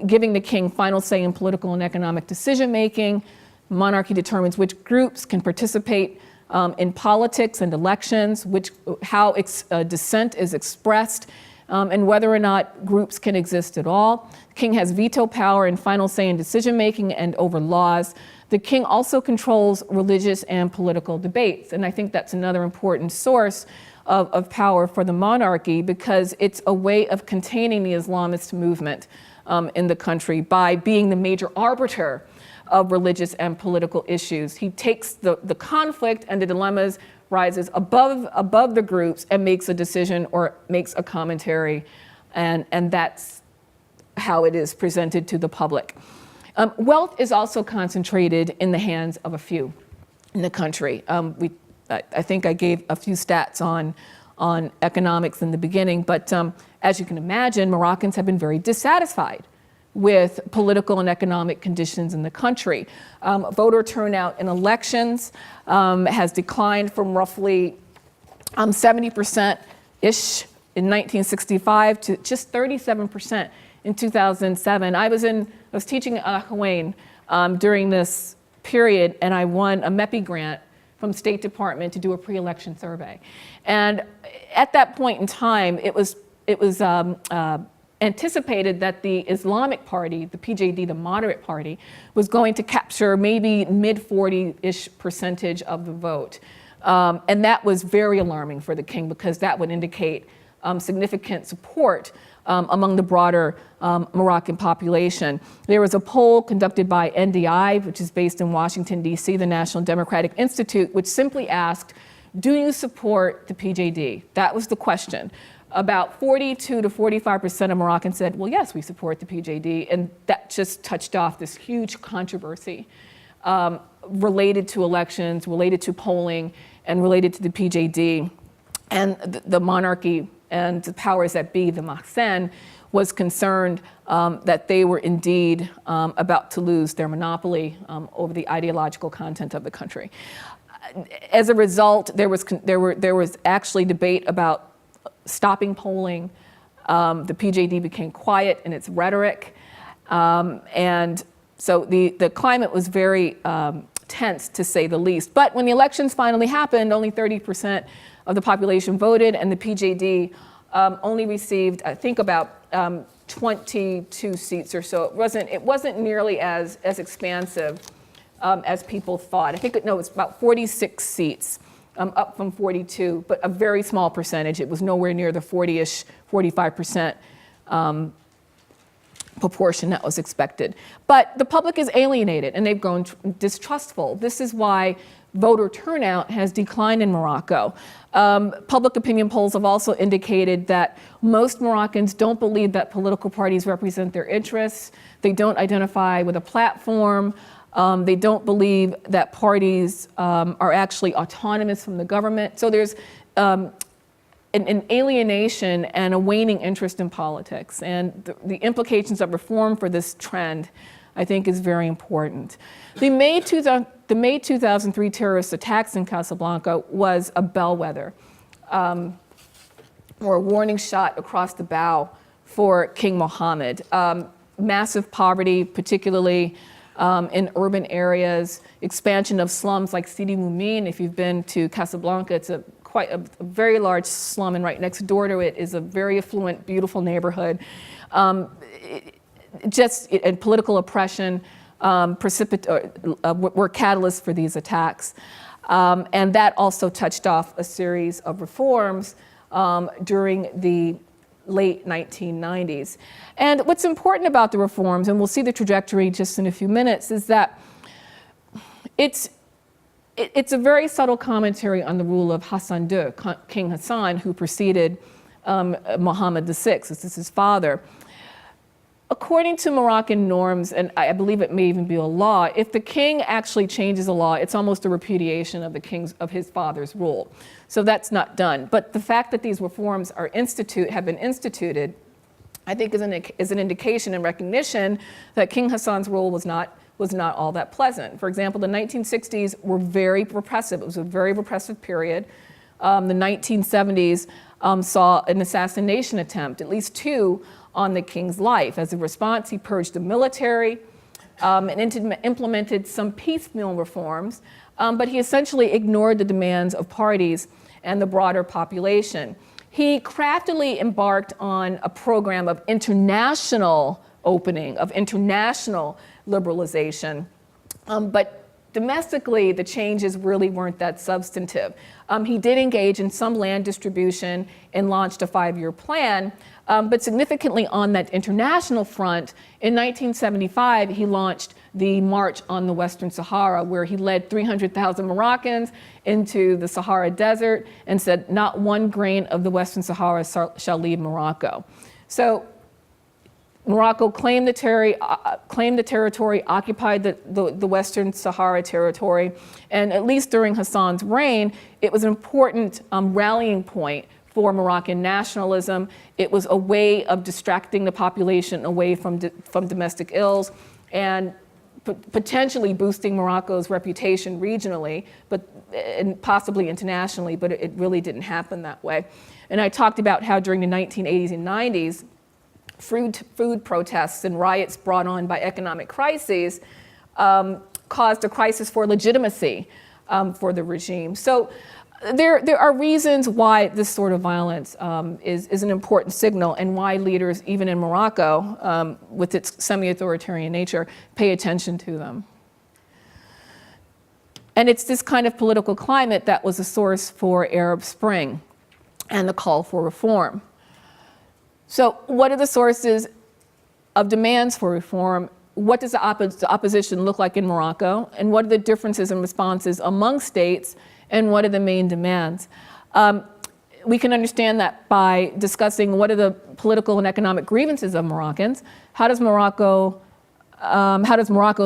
giving the king final say in political and economic decision-making. Monarchy determines which groups can participate in politics and elections, how dissent is expressed, and whether or not groups can exist at all. The king has veto power and final say in decision-making and over laws. The king also controls religious and political debates, and I think that's another important source of power for the monarchy because it's a way of containing the Islamist movement in the country by being the major arbiter of religious and political issues. He takes the conflict and the dilemmas, rises above the groups, and makes a decision or makes a commentary, and that's how it is presented to the public. Wealth is also concentrated in the hands of a few in the country. I think I gave a few stats on economics in the beginning, but as you can imagine, Moroccans have been very dissatisfied with political and economic conditions in the country. Voter turnout in elections has declined from roughly 70%-ish in 1965 to just 37% in 2007. I was teaching at AQIM during this period, and I won a MEPI grant from State Department to do a pre-election survey. And at that point in time, it was anticipated that the Islamic Party, the PJD, the moderate party, was going to capture maybe mid-40-ish percentage of the vote. And that was very alarming for the king, because that would indicate significant support among the broader Moroccan population. There was a poll conducted by NDI, which is based in Washington, D.C., the National Democratic Institute, which simply asked, do you support the PJD? That was the question. About 42 to 45% of Moroccans said, well, yes, we support the PJD. And that just touched off this huge controversy related to elections, related to polling, and related to the PJD. And the monarchy and the powers that be, the wa-Ihsan, was concerned that they were indeed about to lose their monopoly over the ideological content of the country. As a result, there was actually debate about stopping polling. The PJD became quiet in its rhetoric. And so the climate was very tense, to say the least. But when the elections finally happened, only 30% of the population voted, and the PJD only received, I think, about 22 seats or so. It wasn't nearly as expansive as people thought. I think it was about 46 seats, up from 42, but a very small percentage. It was nowhere near the 40-ish, 45% proportion that was expected. But the public is alienated, and they've grown distrustful. This is why voter turnout has declined in Morocco. Public opinion polls have also indicated that most Moroccans don't believe that political parties represent their interests. They don't identify with a platform. They don't believe that parties are actually autonomous from the government. So there's an alienation and a waning interest in politics. And the implications of reform for this trend, I think, is very important. The May 2003 terrorist attacks in Casablanca was a bellwether, or a warning shot across the bow for King Mohammed. Massive poverty, particularly in urban areas, expansion of slums like Sidi Moumin. If you've been to Casablanca, it's quite a very large slum, and right next door to it is a very affluent, beautiful neighborhood. And political oppression were catalysts for these attacks. And that also touched off a series of reforms during the late 1990s. And what's important about the reforms, and we'll see the trajectory just in a few minutes, is that it's a very subtle commentary on the rule of Hassan II, King Hassan, who preceded Mohammed VI. This is his father. According to Moroccan norms, and I believe it may even be a law, if the king actually changes a law, it's almost a repudiation of his father's rule. So that's not done. But the fact that these reforms have been instituted, I think is an indication and recognition that King Hassan's rule was not all that pleasant. For example, the 1960s were very repressive. It was a very repressive period. The 1970s saw an assassination attempt, at least two, on the king's life. As a response, he purged the military and implemented some piecemeal reforms, but he essentially ignored the demands of parties and the broader population. He craftily embarked on a program of international opening, of international liberalization, but Domestically, the changes really weren't that substantive. He did engage in some land distribution and launched a 5-year plan, but significantly on that international front, in 1975, he launched the March on the Western Sahara, where he led 300,000 Moroccans into the Sahara Desert and said, not one grain of the Western Sahara shall leave Morocco. So Morocco claimed the territory, occupied the Western Sahara territory, and at least during Hassan's reign, it was an important rallying point for Moroccan nationalism. It was a way of distracting the population away from domestic ills and potentially boosting Morocco's reputation regionally, and possibly internationally, but it really didn't happen that way. And I talked about how during the 1980s and 90s, food protests and riots brought on by economic crises caused a crisis for legitimacy for the regime. So there are reasons why this sort of violence is an important signal, and why leaders, even in Morocco, with its semi-authoritarian nature, pay attention to them. And it's this kind of political climate that was a source for Arab Spring and the call for reform. So what are the sources of demands for reform? What does the opposition look like in Morocco? And what are the differences and responses among states? And what are the main demands? We can understand that by discussing what are the political and economic grievances of Moroccans. How does Morocco's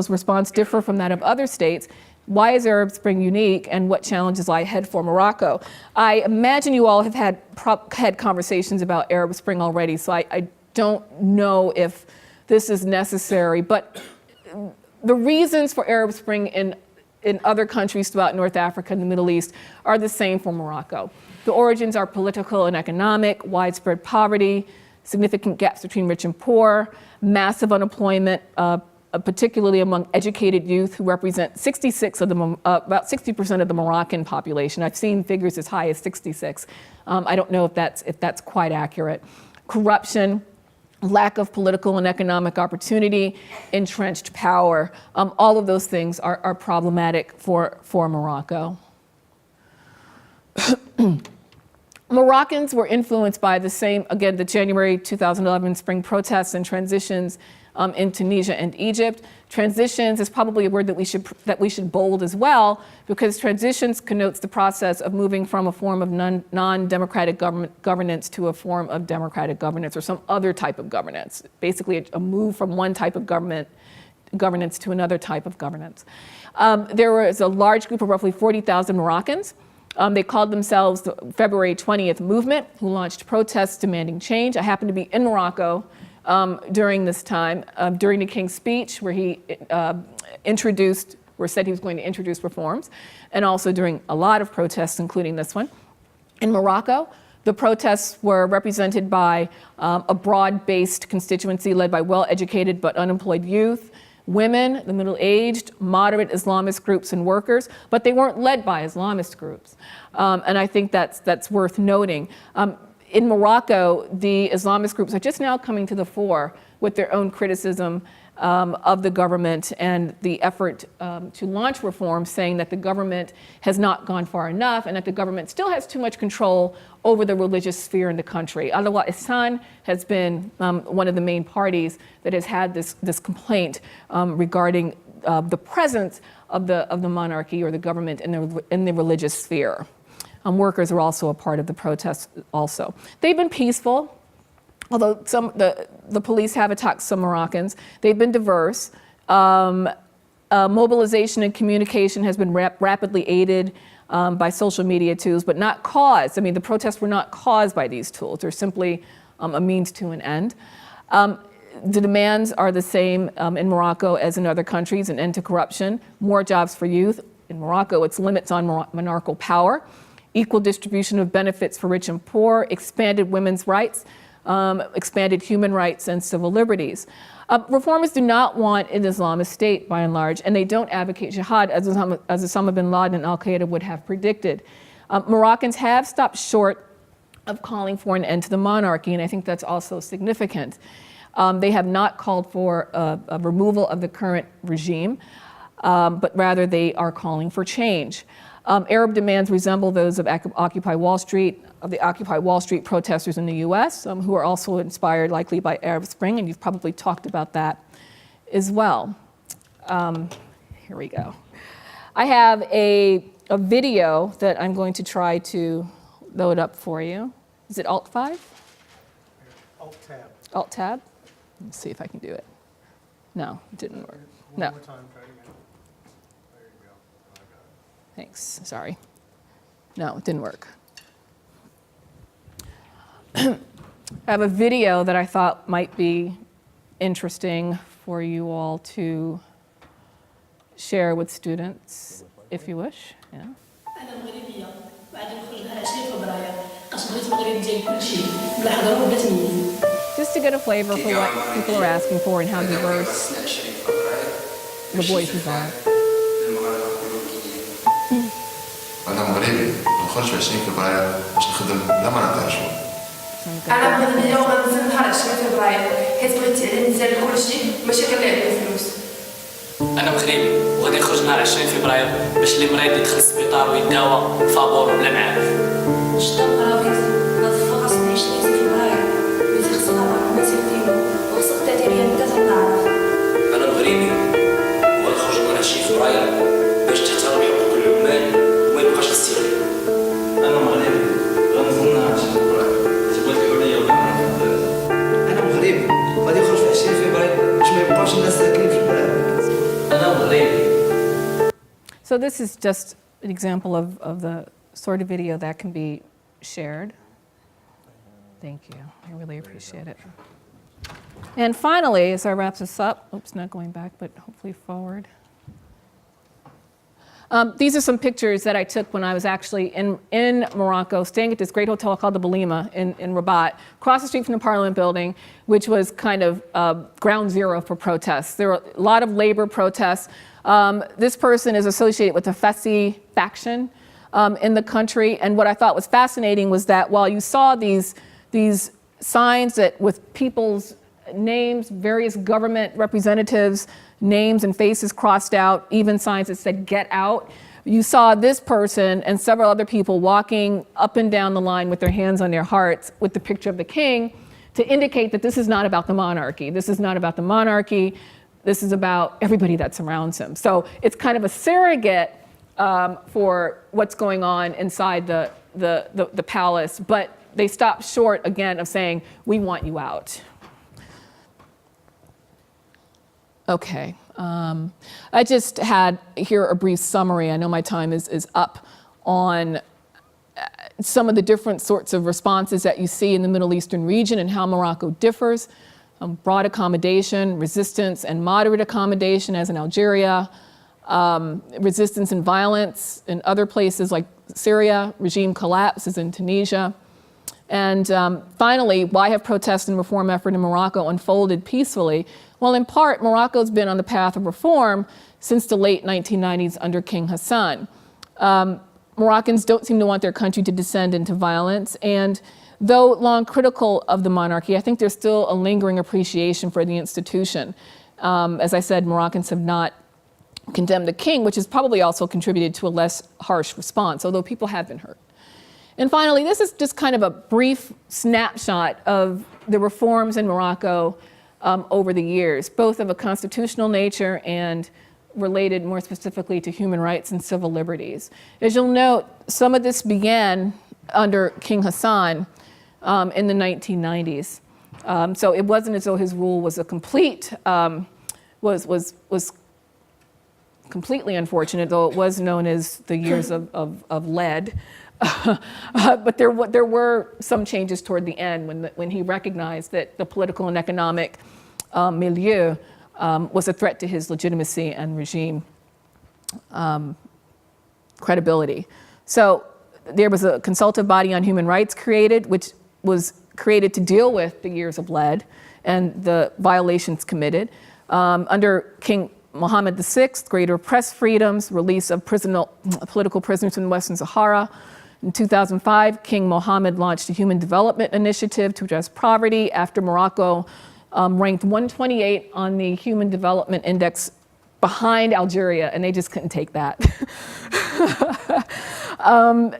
response differ from that of other states? Why is Arab Spring unique, and what challenges lie ahead for Morocco? I imagine you all have had conversations about Arab Spring already, so I don't know if this is necessary, but the reasons for Arab Spring in other countries throughout North Africa and the Middle East are the same for Morocco. The origins are political and economic, widespread poverty, significant gaps between rich and poor, massive unemployment, particularly among educated youth, who represent about 60% of the Moroccan population. I've seen figures as high as 66. I don't know if that's quite accurate. Corruption, lack of political and economic opportunity, entrenched power. All of those things are problematic for Morocco. Moroccans were influenced by the same, again, the January 2011 spring protests and transitions in Tunisia and Egypt. Transitions is probably a word that we should bold as well, because transitions connotes the process of moving from a form of non-democratic governance to a form of democratic governance or some other type of governance. Basically, a move from one type of governance to another type of governance. There was a large group of roughly 40,000 Moroccans. They called themselves the February 20th Movement, who launched protests demanding change. I happened to be in Morocco during this time, during the King's speech, where he said he was going to introduce reforms, and also during a lot of protests, including this one. In Morocco, the protests were represented by a broad-based constituency led by well-educated but unemployed youth, women, the middle-aged, moderate Islamist groups and workers, but they weren't led by Islamist groups. And I think that's worth noting. In Morocco, the Islamist groups are just now coming to the fore with their own criticism of the government and the effort to launch reforms, saying that the government has not gone far enough and that the government still has too much control over the religious sphere in the country. wa-Ihsan has been one of the main parties that has had this complaint regarding the presence of the monarchy or the government in the religious sphere. Workers are also a part of the protests also. They've been peaceful, although the police have attacked some Moroccans. They've been diverse. Mobilization and communication has been rapidly aided by social media tools, but not caused. I mean, the protests were not caused by these tools. They're simply a means to an end. The demands are the same in Morocco as in other countries: an end to corruption, more jobs for youth. In Morocco, it's limits on monarchal power, equal distribution of benefits for rich and poor, expanded women's rights, expanded human rights and civil liberties. Reformers do not want an Islamist state, by and large, and they don't advocate jihad as Osama bin Laden and al-Qaeda would have predicted. Moroccans have stopped short of calling for an end to the monarchy, and I think that's also significant. They have not called for a removal of the current regime. but rather they are calling for change. Arab demands resemble those of the Occupy Wall Street protesters in the US, who are also inspired likely by Arab Spring, and you've probably talked about that as well. Here we go. I have a video that I'm going to try to load up for you. Is it Alt-5? Alt-Tab. Alt-Tab? Let's see if I can do it. No, it didn't work. No. One more time, try it again. There you go. I got it. Thanks, sorry. No, it didn't work. I have a video that I thought might be interesting for you all to share with students, if you wish. Yeah. أنا مغربية بعد نخرج نهار 20 فبراير قصبغيت المغرب ديال كلشي بلا حضر وبلا تمييز. Just to get a flavor for what people are asking for and how diverse the voices are. أنا مغربي نخرج 20 فبراير باش نخدم لا ما نعطيها شغل. أنا مغربية وغنزل نهار 20 فبراير حيت بغيت التعليم ديال كلشي ماشي كنلعب بالفلوس. أنا مغربي وغادي نخرج نهار 20 فبراير باش اللي مريض يدخل للسبيطار ويداوى فابور وبلا معاه. شتا مغربيت نظف راسي 20 فبراير بغيت خصنا نعرف الناس يديروا وخصك تعطي ليا انت تنعرف. أنا مغربي وغنخرج نهار 20 فبراير باش تحترم حقوق العمال وما يبقاش الاستغلال. أنا مغربي غنزل نهار 20 فبراير تبغي الحرية ولا أنا مغربي غادي نخرج في 20 فبراير باش ما يبقاوش الناس ساكنين في البلاد. So this is just an example of the sort of video that can be shared. Thank you. I really appreciate it. And finally, as I wrap this up, oops, not going back, but hopefully forward. These are some pictures that I took when I was actually in Morocco, staying at this great hotel called the Belima in Rabat, across the street from the Parliament building, which was kind of ground zero for protests. There were a lot of labor protests. This person is associated with the Fessi faction in the country, and what I thought was fascinating was that while you saw these signs that with people's names, various government representatives' names and faces crossed out, even signs that said "get out," you saw this person and several other people walking up and down the line with their hands on their hearts with the picture of the king to indicate that this is not about the monarchy. This is not about the monarchy. This is about everybody that surrounds him. So it's kind of a surrogate for what's going on inside the palace, but they stopped short again of saying, we want you out. Okay, I just had here a brief summary. I know my time is up on some of the different sorts of responses that you see in the Middle Eastern region and how Morocco differs. Broad accommodation, resistance, and moderate accommodation, as in Algeria, resistance and violence in other places like Syria, regime collapse as in Tunisia. And finally, why have protests and reform effort in Morocco unfolded peacefully? Well, in part, Morocco's been on the path of reform since the late 1990s under King Hassan. Moroccans don't seem to want their country to descend into violence, and though long critical of the monarchy, I think there's still a lingering appreciation for the institution. As I said, Moroccans have not condemned the king, which has probably also contributed to a less harsh response, although people have been hurt. And finally, this is just kind of a brief snapshot of the reforms in Morocco over the years, both of a constitutional nature and related more specifically to human rights and civil liberties. As you'll note, some of this began under King Hassan in the 1990s. So it wasn't as though his rule was a complete, was completely unfortunate, though it was known as the years of lead. But there were some changes toward the end when he recognized that the political and economic milieu was a threat to his legitimacy and regime credibility. So there was a consultative body on human rights created, which was created to deal with the years of lead and the violations committed. Under King Mohammed VI, greater press freedoms, release of political prisoners in the Western Sahara. In 2005, King Mohammed launched a human development initiative to address poverty after Morocco ranked 128 on the Human Development Index behind Algeria, and they just couldn't take that.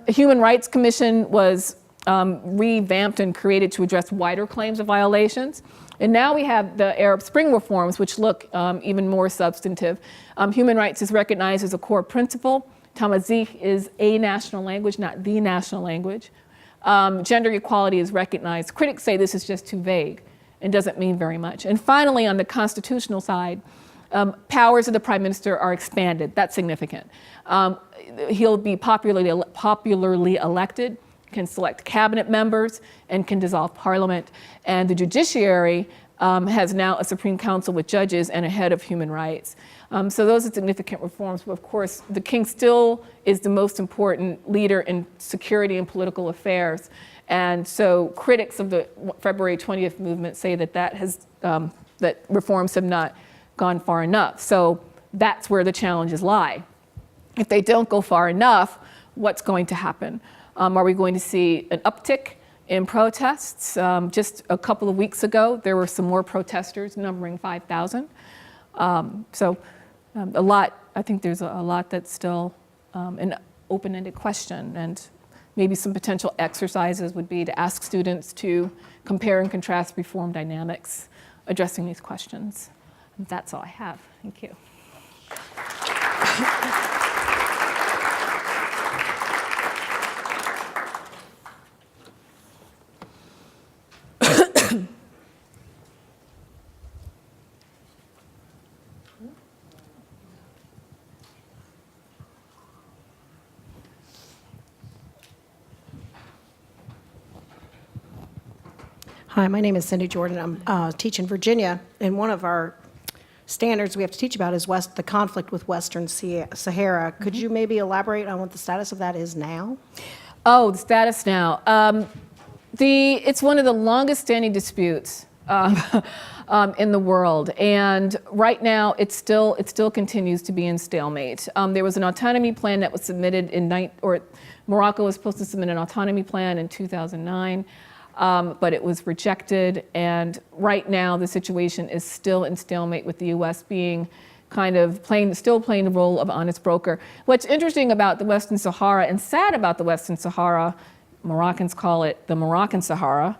Human Rights Commission was revamped and created to address wider claims of violations. And now we have the Arab Spring reforms, which look even more substantive. Human rights is recognized as a core principle. Tamazight is a national language, not the national language. Gender equality is recognized. Critics say this is just too vague and doesn't mean very much. And finally, on the constitutional side, powers of the prime minister are expanded. That's significant. He'll be popularly elected, can select cabinet members, and can dissolve parliament. And the judiciary has now a Supreme Council with judges and a head of human rights. So those are significant reforms. But of course, the king still is the most important leader in security and political affairs. And so critics of the February 20th movement say that that reforms have not gone far enough. So that's where the challenges lie. If they don't go far enough, what's going to happen? Are we going to see an uptick in protests? Just a couple of weeks ago, there were some more protesters numbering 5,000. A lot, I think there's a lot that's still an open-ended question, and maybe some potential exercises would be to ask students to compare and contrast reform dynamics addressing these questions. And that's all I have. Thank you. Hi, my name is Cindy Jordan. I'm teaching Virginia, and one of our standards we have to teach about is the conflict with Western Sahara. Could you maybe elaborate on what the status of that is now? Oh, the status now. It's one of the longest standing disputes in the world, and right now it still continues to be in stalemate. There was an autonomy plan that was submitted Morocco was supposed to submit an autonomy plan in 2009. But it was rejected, and right now the situation is still in stalemate with the U.S. being still playing the role of honest broker. What's interesting about the Western Sahara and sad about the Western Sahara, Moroccans call it the Moroccan Sahara,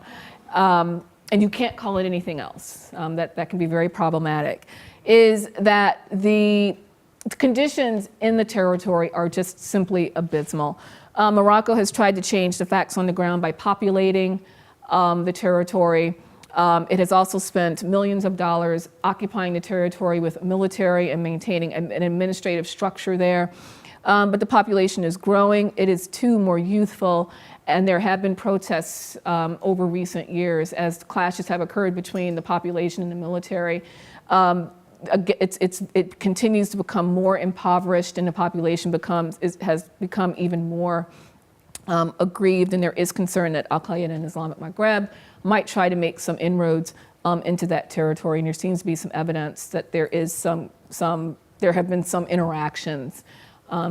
and you can't call it anything else. That can be very problematic, is that the conditions in the territory are just simply abysmal. Morocco has tried to change the facts on the ground by populating the territory. It has also spent millions of dollars occupying the territory with military and maintaining an administrative structure there. But the population is growing. It is too more youthful, and there have been protests over recent years as clashes have occurred between the population and the military. It continues to become more impoverished, and the population has become even more aggrieved, and there is concern that Al-Qaeda and Islamic Maghreb might try to make some inroads into that territory, and there seems to be some evidence that there have been some interactions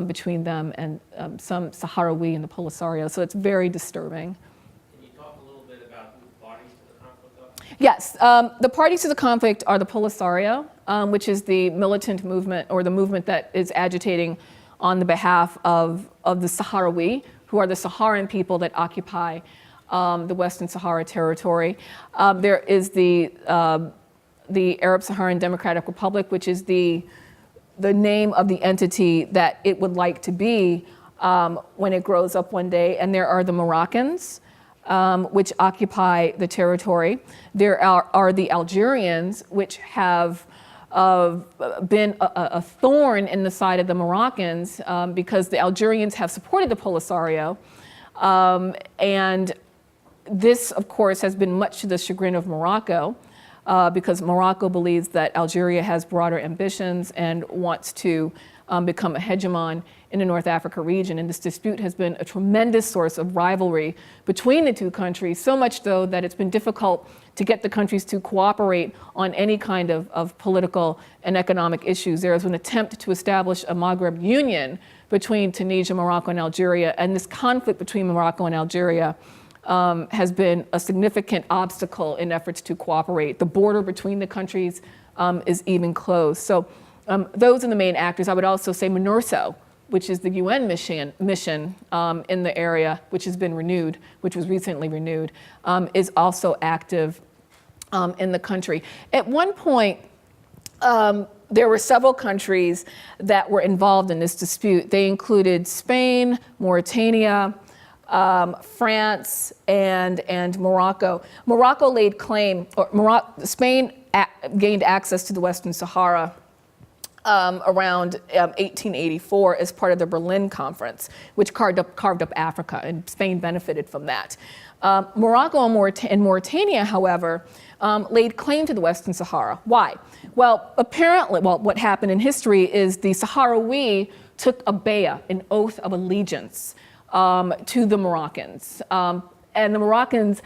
between them and some Sahrawi and the Polisario, so it's very disturbing. Can you talk a little bit about who the parties to the conflict are? Yes, the parties to the conflict are the Polisario, which is the militant movement, or the movement that is agitating on the behalf of the Sahrawi, who are the Saharan people that occupy the Western Sahara territory. There is the Arab Saharan Democratic Republic, which is the name of the entity that it would like to be when it grows up one day. And there are the Moroccans, which occupy the territory. There are the Algerians, which have been a thorn in the side of the Moroccans because the Algerians have supported the Polisario. And this, of course, has been much to the chagrin of Morocco because Morocco believes that Algeria has broader ambitions and wants to become a hegemon in the North Africa region. And this dispute has been a tremendous source of rivalry between the two countries, so much so that it's been difficult to get the countries to cooperate on any kind of political and economic issues. There was an attempt to establish a Maghreb union between Tunisia, Morocco, and Algeria, and this conflict between Morocco and Algeria has been a significant obstacle in efforts to cooperate. The border between the countries is even closed. So Those are the main actors. I would also say MINURSO, which is the UN mission in the area, which has been renewed, which was recently renewed, is also active in the country. At one point, there were several countries that were involved in this dispute. They included Spain, Mauritania, France, and Morocco. Morocco laid claim, or Spain gained access to the Western Sahara around 1884 as part of the Berlin Conference, which carved up Africa, and Spain benefited from that. Morocco and Mauritania, however, laid claim to the Western Sahara. Why? Well, apparently, what happened in history is the Sahrawi took a bay'ah, an oath of allegiance, to the Moroccans. And the Moroccans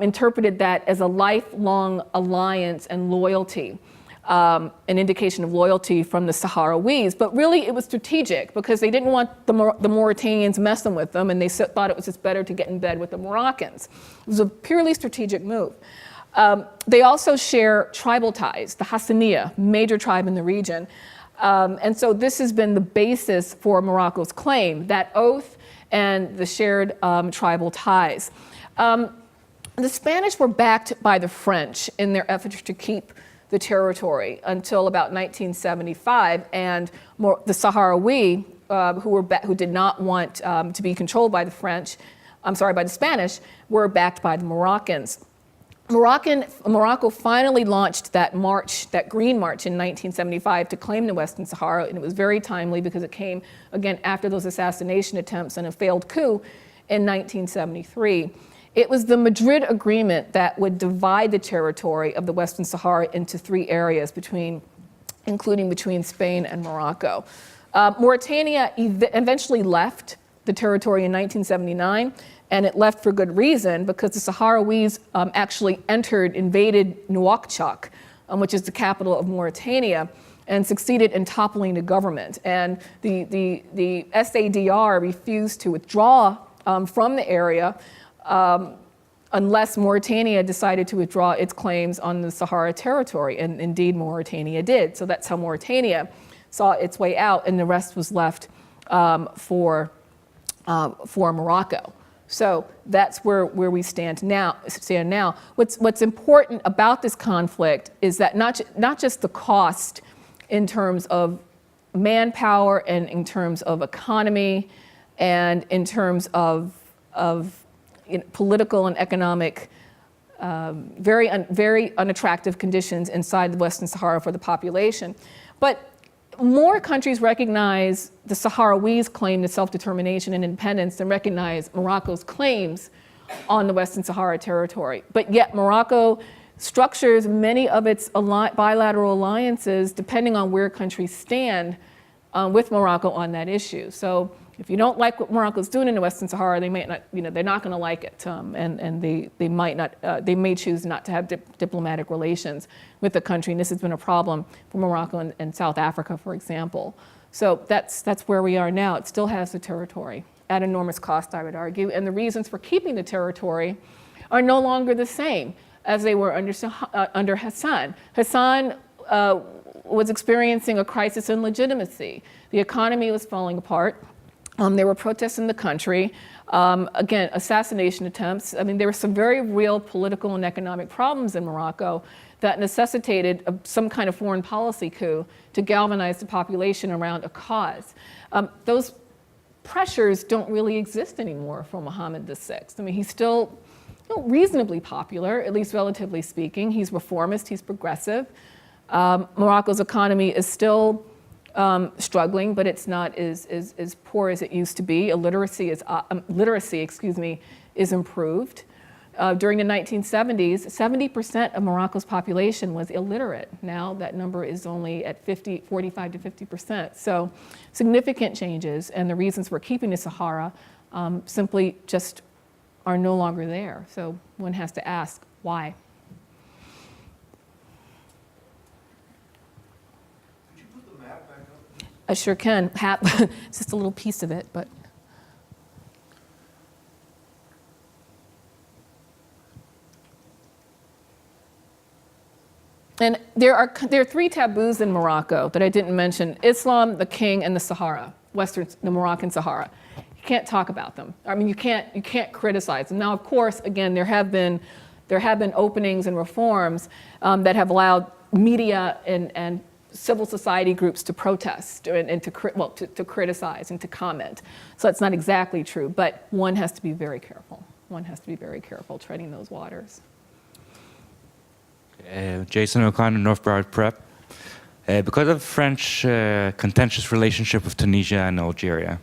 interpreted that as a lifelong alliance and loyalty. An indication of loyalty from the Sahrawis, but really it was strategic because they didn't want the Mauritanians messing with them, and they thought it was just better to get in bed with the Moroccans. It was a purely strategic move. They also share tribal ties, the Hassaniya, major tribe in the region. And so this has been the basis for Morocco's claim, that oath and the shared tribal ties. The Spanish were backed by the French in their efforts to keep the territory until about 1975, and the Sahrawi, who did not want to be controlled by the by the Spanish, were backed by the Moroccans. Morocco finally launched that march, that Green March in 1975 to claim the Western Sahara, and it was very timely because it came, again, after those assassination attempts and a failed coup in 1973. It was the Madrid Agreement that would divide the territory of the Western Sahara into three areas, including between Spain and Morocco. Mauritania eventually left the territory in 1979, and it left for good reason because the Sahrawis actually invaded Nouakchott, which is the capital of Mauritania, and succeeded in toppling the government. And the SADR refused to withdraw from the area unless Mauritania decided to withdraw its claims on the Sahara territory, and indeed Mauritania did. So that's how Mauritania saw its way out, and the rest was left for Morocco. So that's where we stand now. What's important about this conflict is that not just the cost in terms of manpower and in terms of economy and in terms of political and economic, very unattractive conditions inside the Western Sahara for the population. But more countries recognize the Sahrawis' claim to self-determination and independence than recognize Morocco's claims on the Western Sahara territory. But yet Morocco structures many of its bilateral alliances depending on where countries stand with Morocco on that issue. So if you don't like what Morocco's doing in the Western Sahara, they may not, they're not going to like it, and they may choose not to have diplomatic relations with the country. And this has been a problem for Morocco and South Africa, for example. So that's where we are now. It still has the territory at enormous cost, I would argue, and the reasons for keeping the territory are no longer the same as they were under Hassan. Hassan was experiencing a crisis in legitimacy. The economy was falling apart. There were protests in the country. Again, assassination attempts. I mean, there were some very real political and economic problems in Morocco that necessitated some kind of foreign policy coup to galvanize the population around a cause. Those pressures don't really exist anymore for Mohammed VI. I mean, he's still reasonably popular, at least relatively speaking. He's reformist, he's progressive. Morocco's economy is still struggling, but it's not as poor as it used to be. Literacy is improved. During the 1970s, 70% of Morocco's population was illiterate. Now that number is only at 45 to 50%. So significant changes, and the reasons for keeping the Sahara simply just are no longer there. So one has to ask, why? Could you put the map back up? I sure can. It's just a little piece of it, but. And there are three taboos in Morocco that I didn't mention: Islam, the king, and the Sahara, the Moroccan Sahara. You can't talk about them. I mean, you can't criticize them. Now, of course, again, there have been openings and reforms that have allowed media and civil society groups to protest and to criticize and to comment. So that's not exactly true, but one has to be very careful. One has to be very careful treading those waters. Jason O'Connor, North Broward Prep. Because of French contentious relationship with Tunisia and Algeria,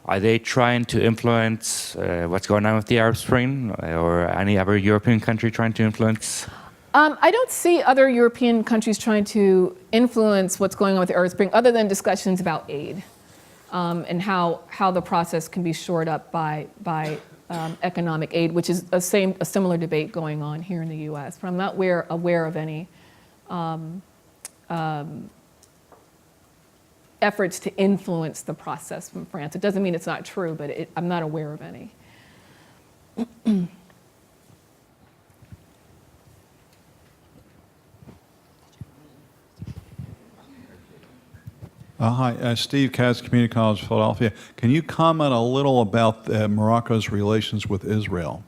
are they trying to influence what's going on with the Arab Spring, or any other European country trying to influence? I don't see other European countries trying to influence what's going on with the Arab Spring, other than discussions about aid and how the process can be shored up by economic aid, which is a similar debate going on here in the U.S. But I'm not aware of any efforts to influence the process from France. It doesn't mean it's not true, but I'm not aware of any. Hi, Steve Katz, Community College, Philadelphia. Can you comment a little about Morocco's relations with Israel?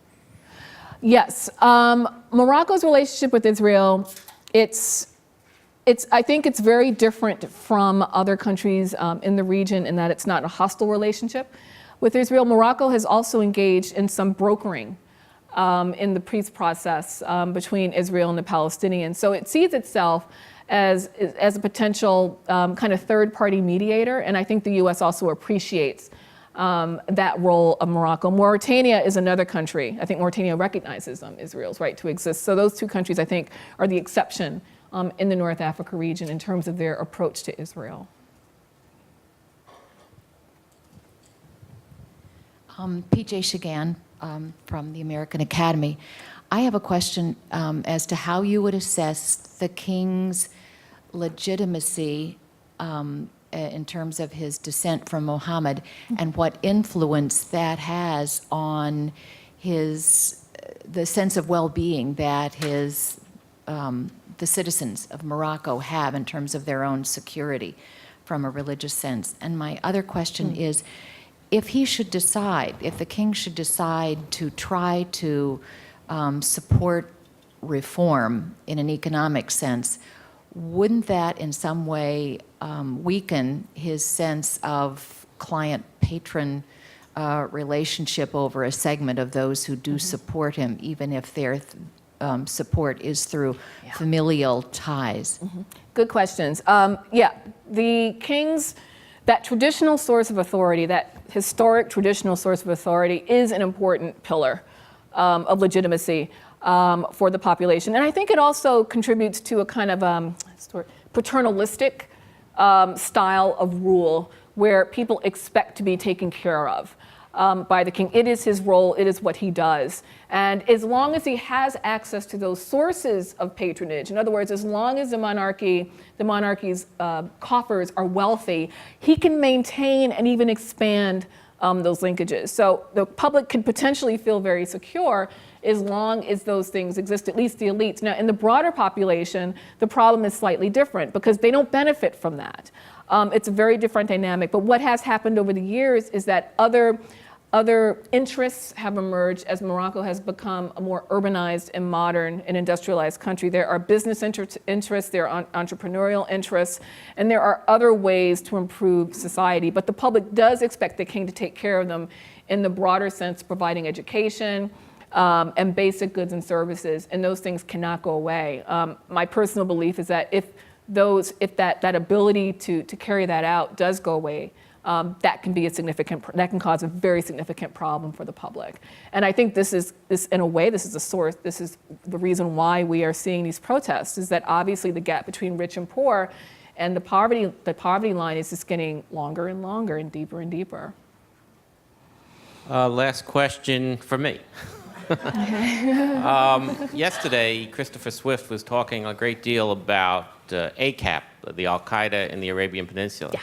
Yes, Morocco's relationship with Israel, I think it's very different from other countries in the region in that it's not a hostile relationship with Israel. Morocco has also engaged in some brokering in the peace process between Israel and the Palestinians. So it sees itself as a potential kind of third-party mediator, and I think the U.S. also appreciates that role of Morocco. Mauritania is another country. I think Mauritania recognizes Israel's right to exist. So those two countries, I think, are the exception in the North Africa region in terms of their approach to Israel. PJ Shigan from the American Academy. I have a question as to how you would assess the king's legitimacy in terms of his descent from Muhammad and what influence that has on the sense of well-being that the citizens of Morocco have in terms of their own security from a religious sense. And my other question is, if the king should decide to try to support reform in an economic sense, wouldn't that in some way weaken his sense of client-patron relationship over a segment of those who do support him, even if their support is through familial ties? Good questions. The king's, that traditional source of authority, that historic traditional source of authority is an important pillar of legitimacy for the population. And I think it also contributes to a kind of paternalistic style of rule where people expect to be taken care of by the king. It is his role, it is what he does. And as long as he has access to those sources of patronage, in other words, as long as the monarchy's coffers are wealthy, he can maintain and even expand those linkages. So the public can potentially feel very secure as long as those things exist, at least the elites. Now, in the broader population, the problem is slightly different because they don't benefit from that. It's a very different dynamic. But what has happened over the years is that other interests have emerged as Morocco has become a more urbanized and modern and industrialized country. There are business interests, there are entrepreneurial interests, and there are other ways to improve society. But the public does expect the king to take care of them in the broader sense, providing education and basic goods and services, and those things cannot go away. My personal belief is that if that ability to carry that out does go away, that can cause a very significant problem for the public. And I think this is the reason why we are seeing these protests, is that obviously the gap between rich and poor and the poverty line is just getting longer and longer and deeper. Last question for me. Yesterday, Christopher Swift was talking a great deal about AQAP, the Al-Qaeda in the Arabian Peninsula. Yeah.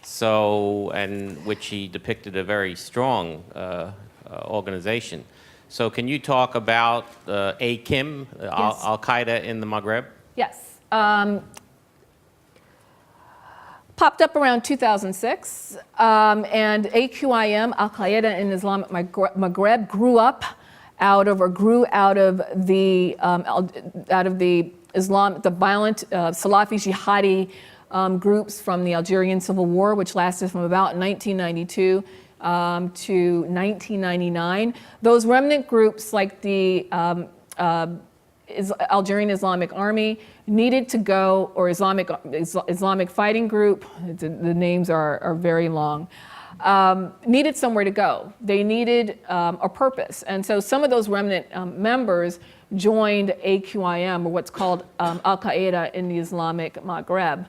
So, and which he depicted a very strong organization. So can you talk about AQIM, Yes. Al-Qaeda in the Maghreb? Yes. popped up around 2006, and AQIM, Al-Qaeda in Islamic Maghreb, grew out of the violent Salafi jihadi groups from the Algerian Civil War, which lasted from about 1992 to 1999. Those remnant groups, like the Algerian Islamic Army, needed to go, or Islamic Fighting Group, the names are very long, needed somewhere to go. They needed a purpose. And so some of those remnant members joined AQIM, or what's called Al-Qaeda in the Islamic Maghreb.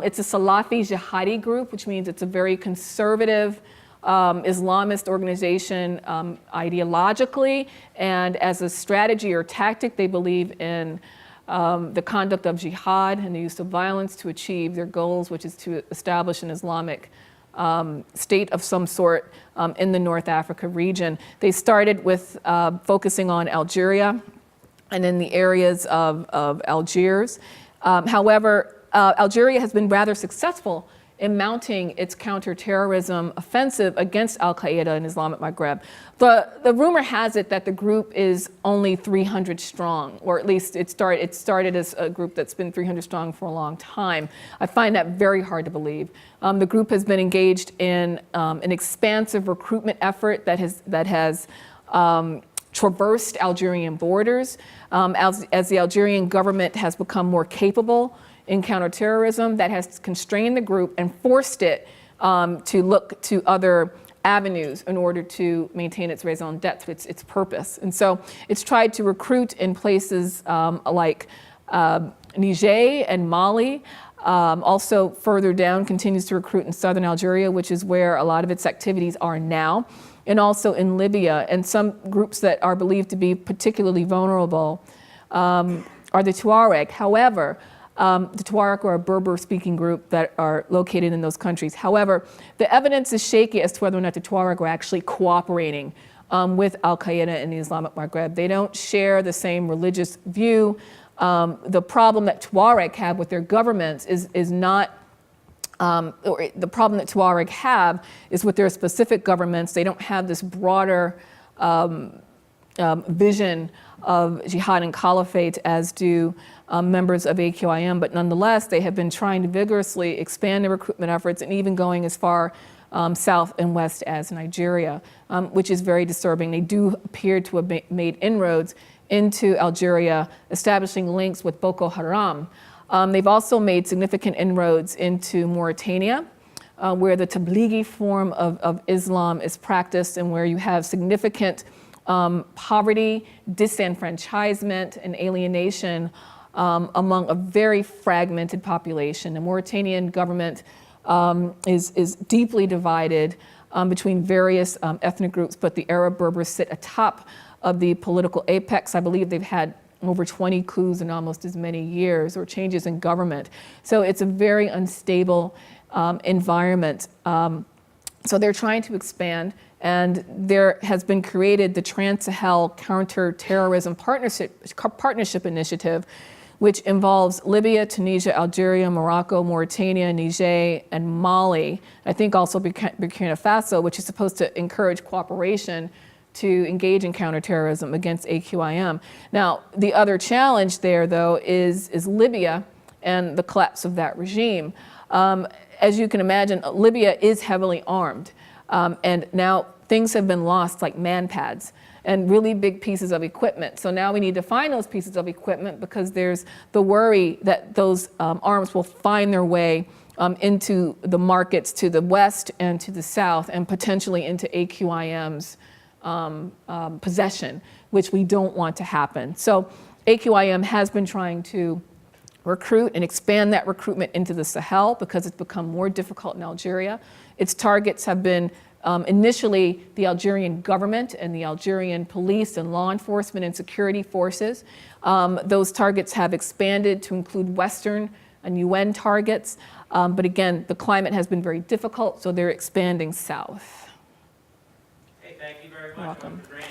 It's a Salafi jihadi group, which means it's a very conservative Islamist organization ideologically, and as a strategy or tactic, they believe in the conduct of jihad and the use of violence to achieve their goals, which is to establish an Islamic state of some sort in the North Africa region. They started with focusing on Algeria and in the areas of Algiers. However, Algeria has been rather successful in mounting its counterterrorism offensive against Al-Qaeda in Islamic Maghreb. The rumor has it that the group is only 300 strong, or at least it started as a group that's been 300 strong for a long time. I find that very hard to believe. The group has been engaged in an expansive recruitment effort that has traversed Algerian borders. As the Algerian government has become more capable in counterterrorism, that has constrained the group and forced it to look to other avenues in order to maintain its raison d'etre, its purpose. And so it's tried to recruit in places like Niger and Mali. Also further down, continues to recruit in southern Algeria, which is where a lot of its activities are now, and also in Libya. And some groups that are believed to be particularly vulnerable are the Tuareg. However, the Tuareg are a Berber-speaking group that are located in those countries. However, the evidence is shaky as to whether or not the Tuareg are actually cooperating with Al-Qaeda in the Islamic Maghreb. They don't share the same religious view. The problem that Tuareg have with their governments is not, or the problem that Tuareg have is with their specific governments. They don't have this broader vision of jihad and caliphate as do members of AQIM, but nonetheless, they have been trying to vigorously expand their recruitment efforts and even going as far south and west as Nigeria, which is very disturbing. They do appear to have made inroads into Algeria, establishing links with Boko Haram. They've also made significant inroads into Mauritania, where the Tablighi form of Islam is practiced and where you have significant poverty, disenfranchisement, and alienation among a very fragmented population. The Mauritanian government is deeply divided between various ethnic groups, but the Arab Berbers sit atop of the political apex. I believe they've had over 20 coups in almost as many years, or changes in government. So it's a very unstable environment. So they're trying to expand, and there has been created the Trans-Sahel Counter-Terrorism Partnership Initiative, which involves Libya, Tunisia, Algeria, Morocco, Mauritania, Niger, and Mali. I think also Burkina Faso, which is supposed to encourage cooperation to engage in counterterrorism against AQIM. Now, the other challenge there, though, is Libya and the collapse of that regime. As you can imagine, Libya is heavily armed, and now things have been lost, like man-pads and really big pieces of equipment. So now we need to find those pieces of equipment, because there's the worry that those arms will find their way into the markets to the west and to the south, and potentially into AQIM's possession, which we don't want to happen. So AQIM has been trying to recruit and expand that recruitment into the Sahel, because it's become more difficult in Algeria. Its targets have been initially the Algerian government and the Algerian police and law enforcement and security forces. Those targets have expanded to include Western and UN targets. But again, the climate has been very difficult, so they're expanding south. Hey, thank you very much. You're welcome. Great.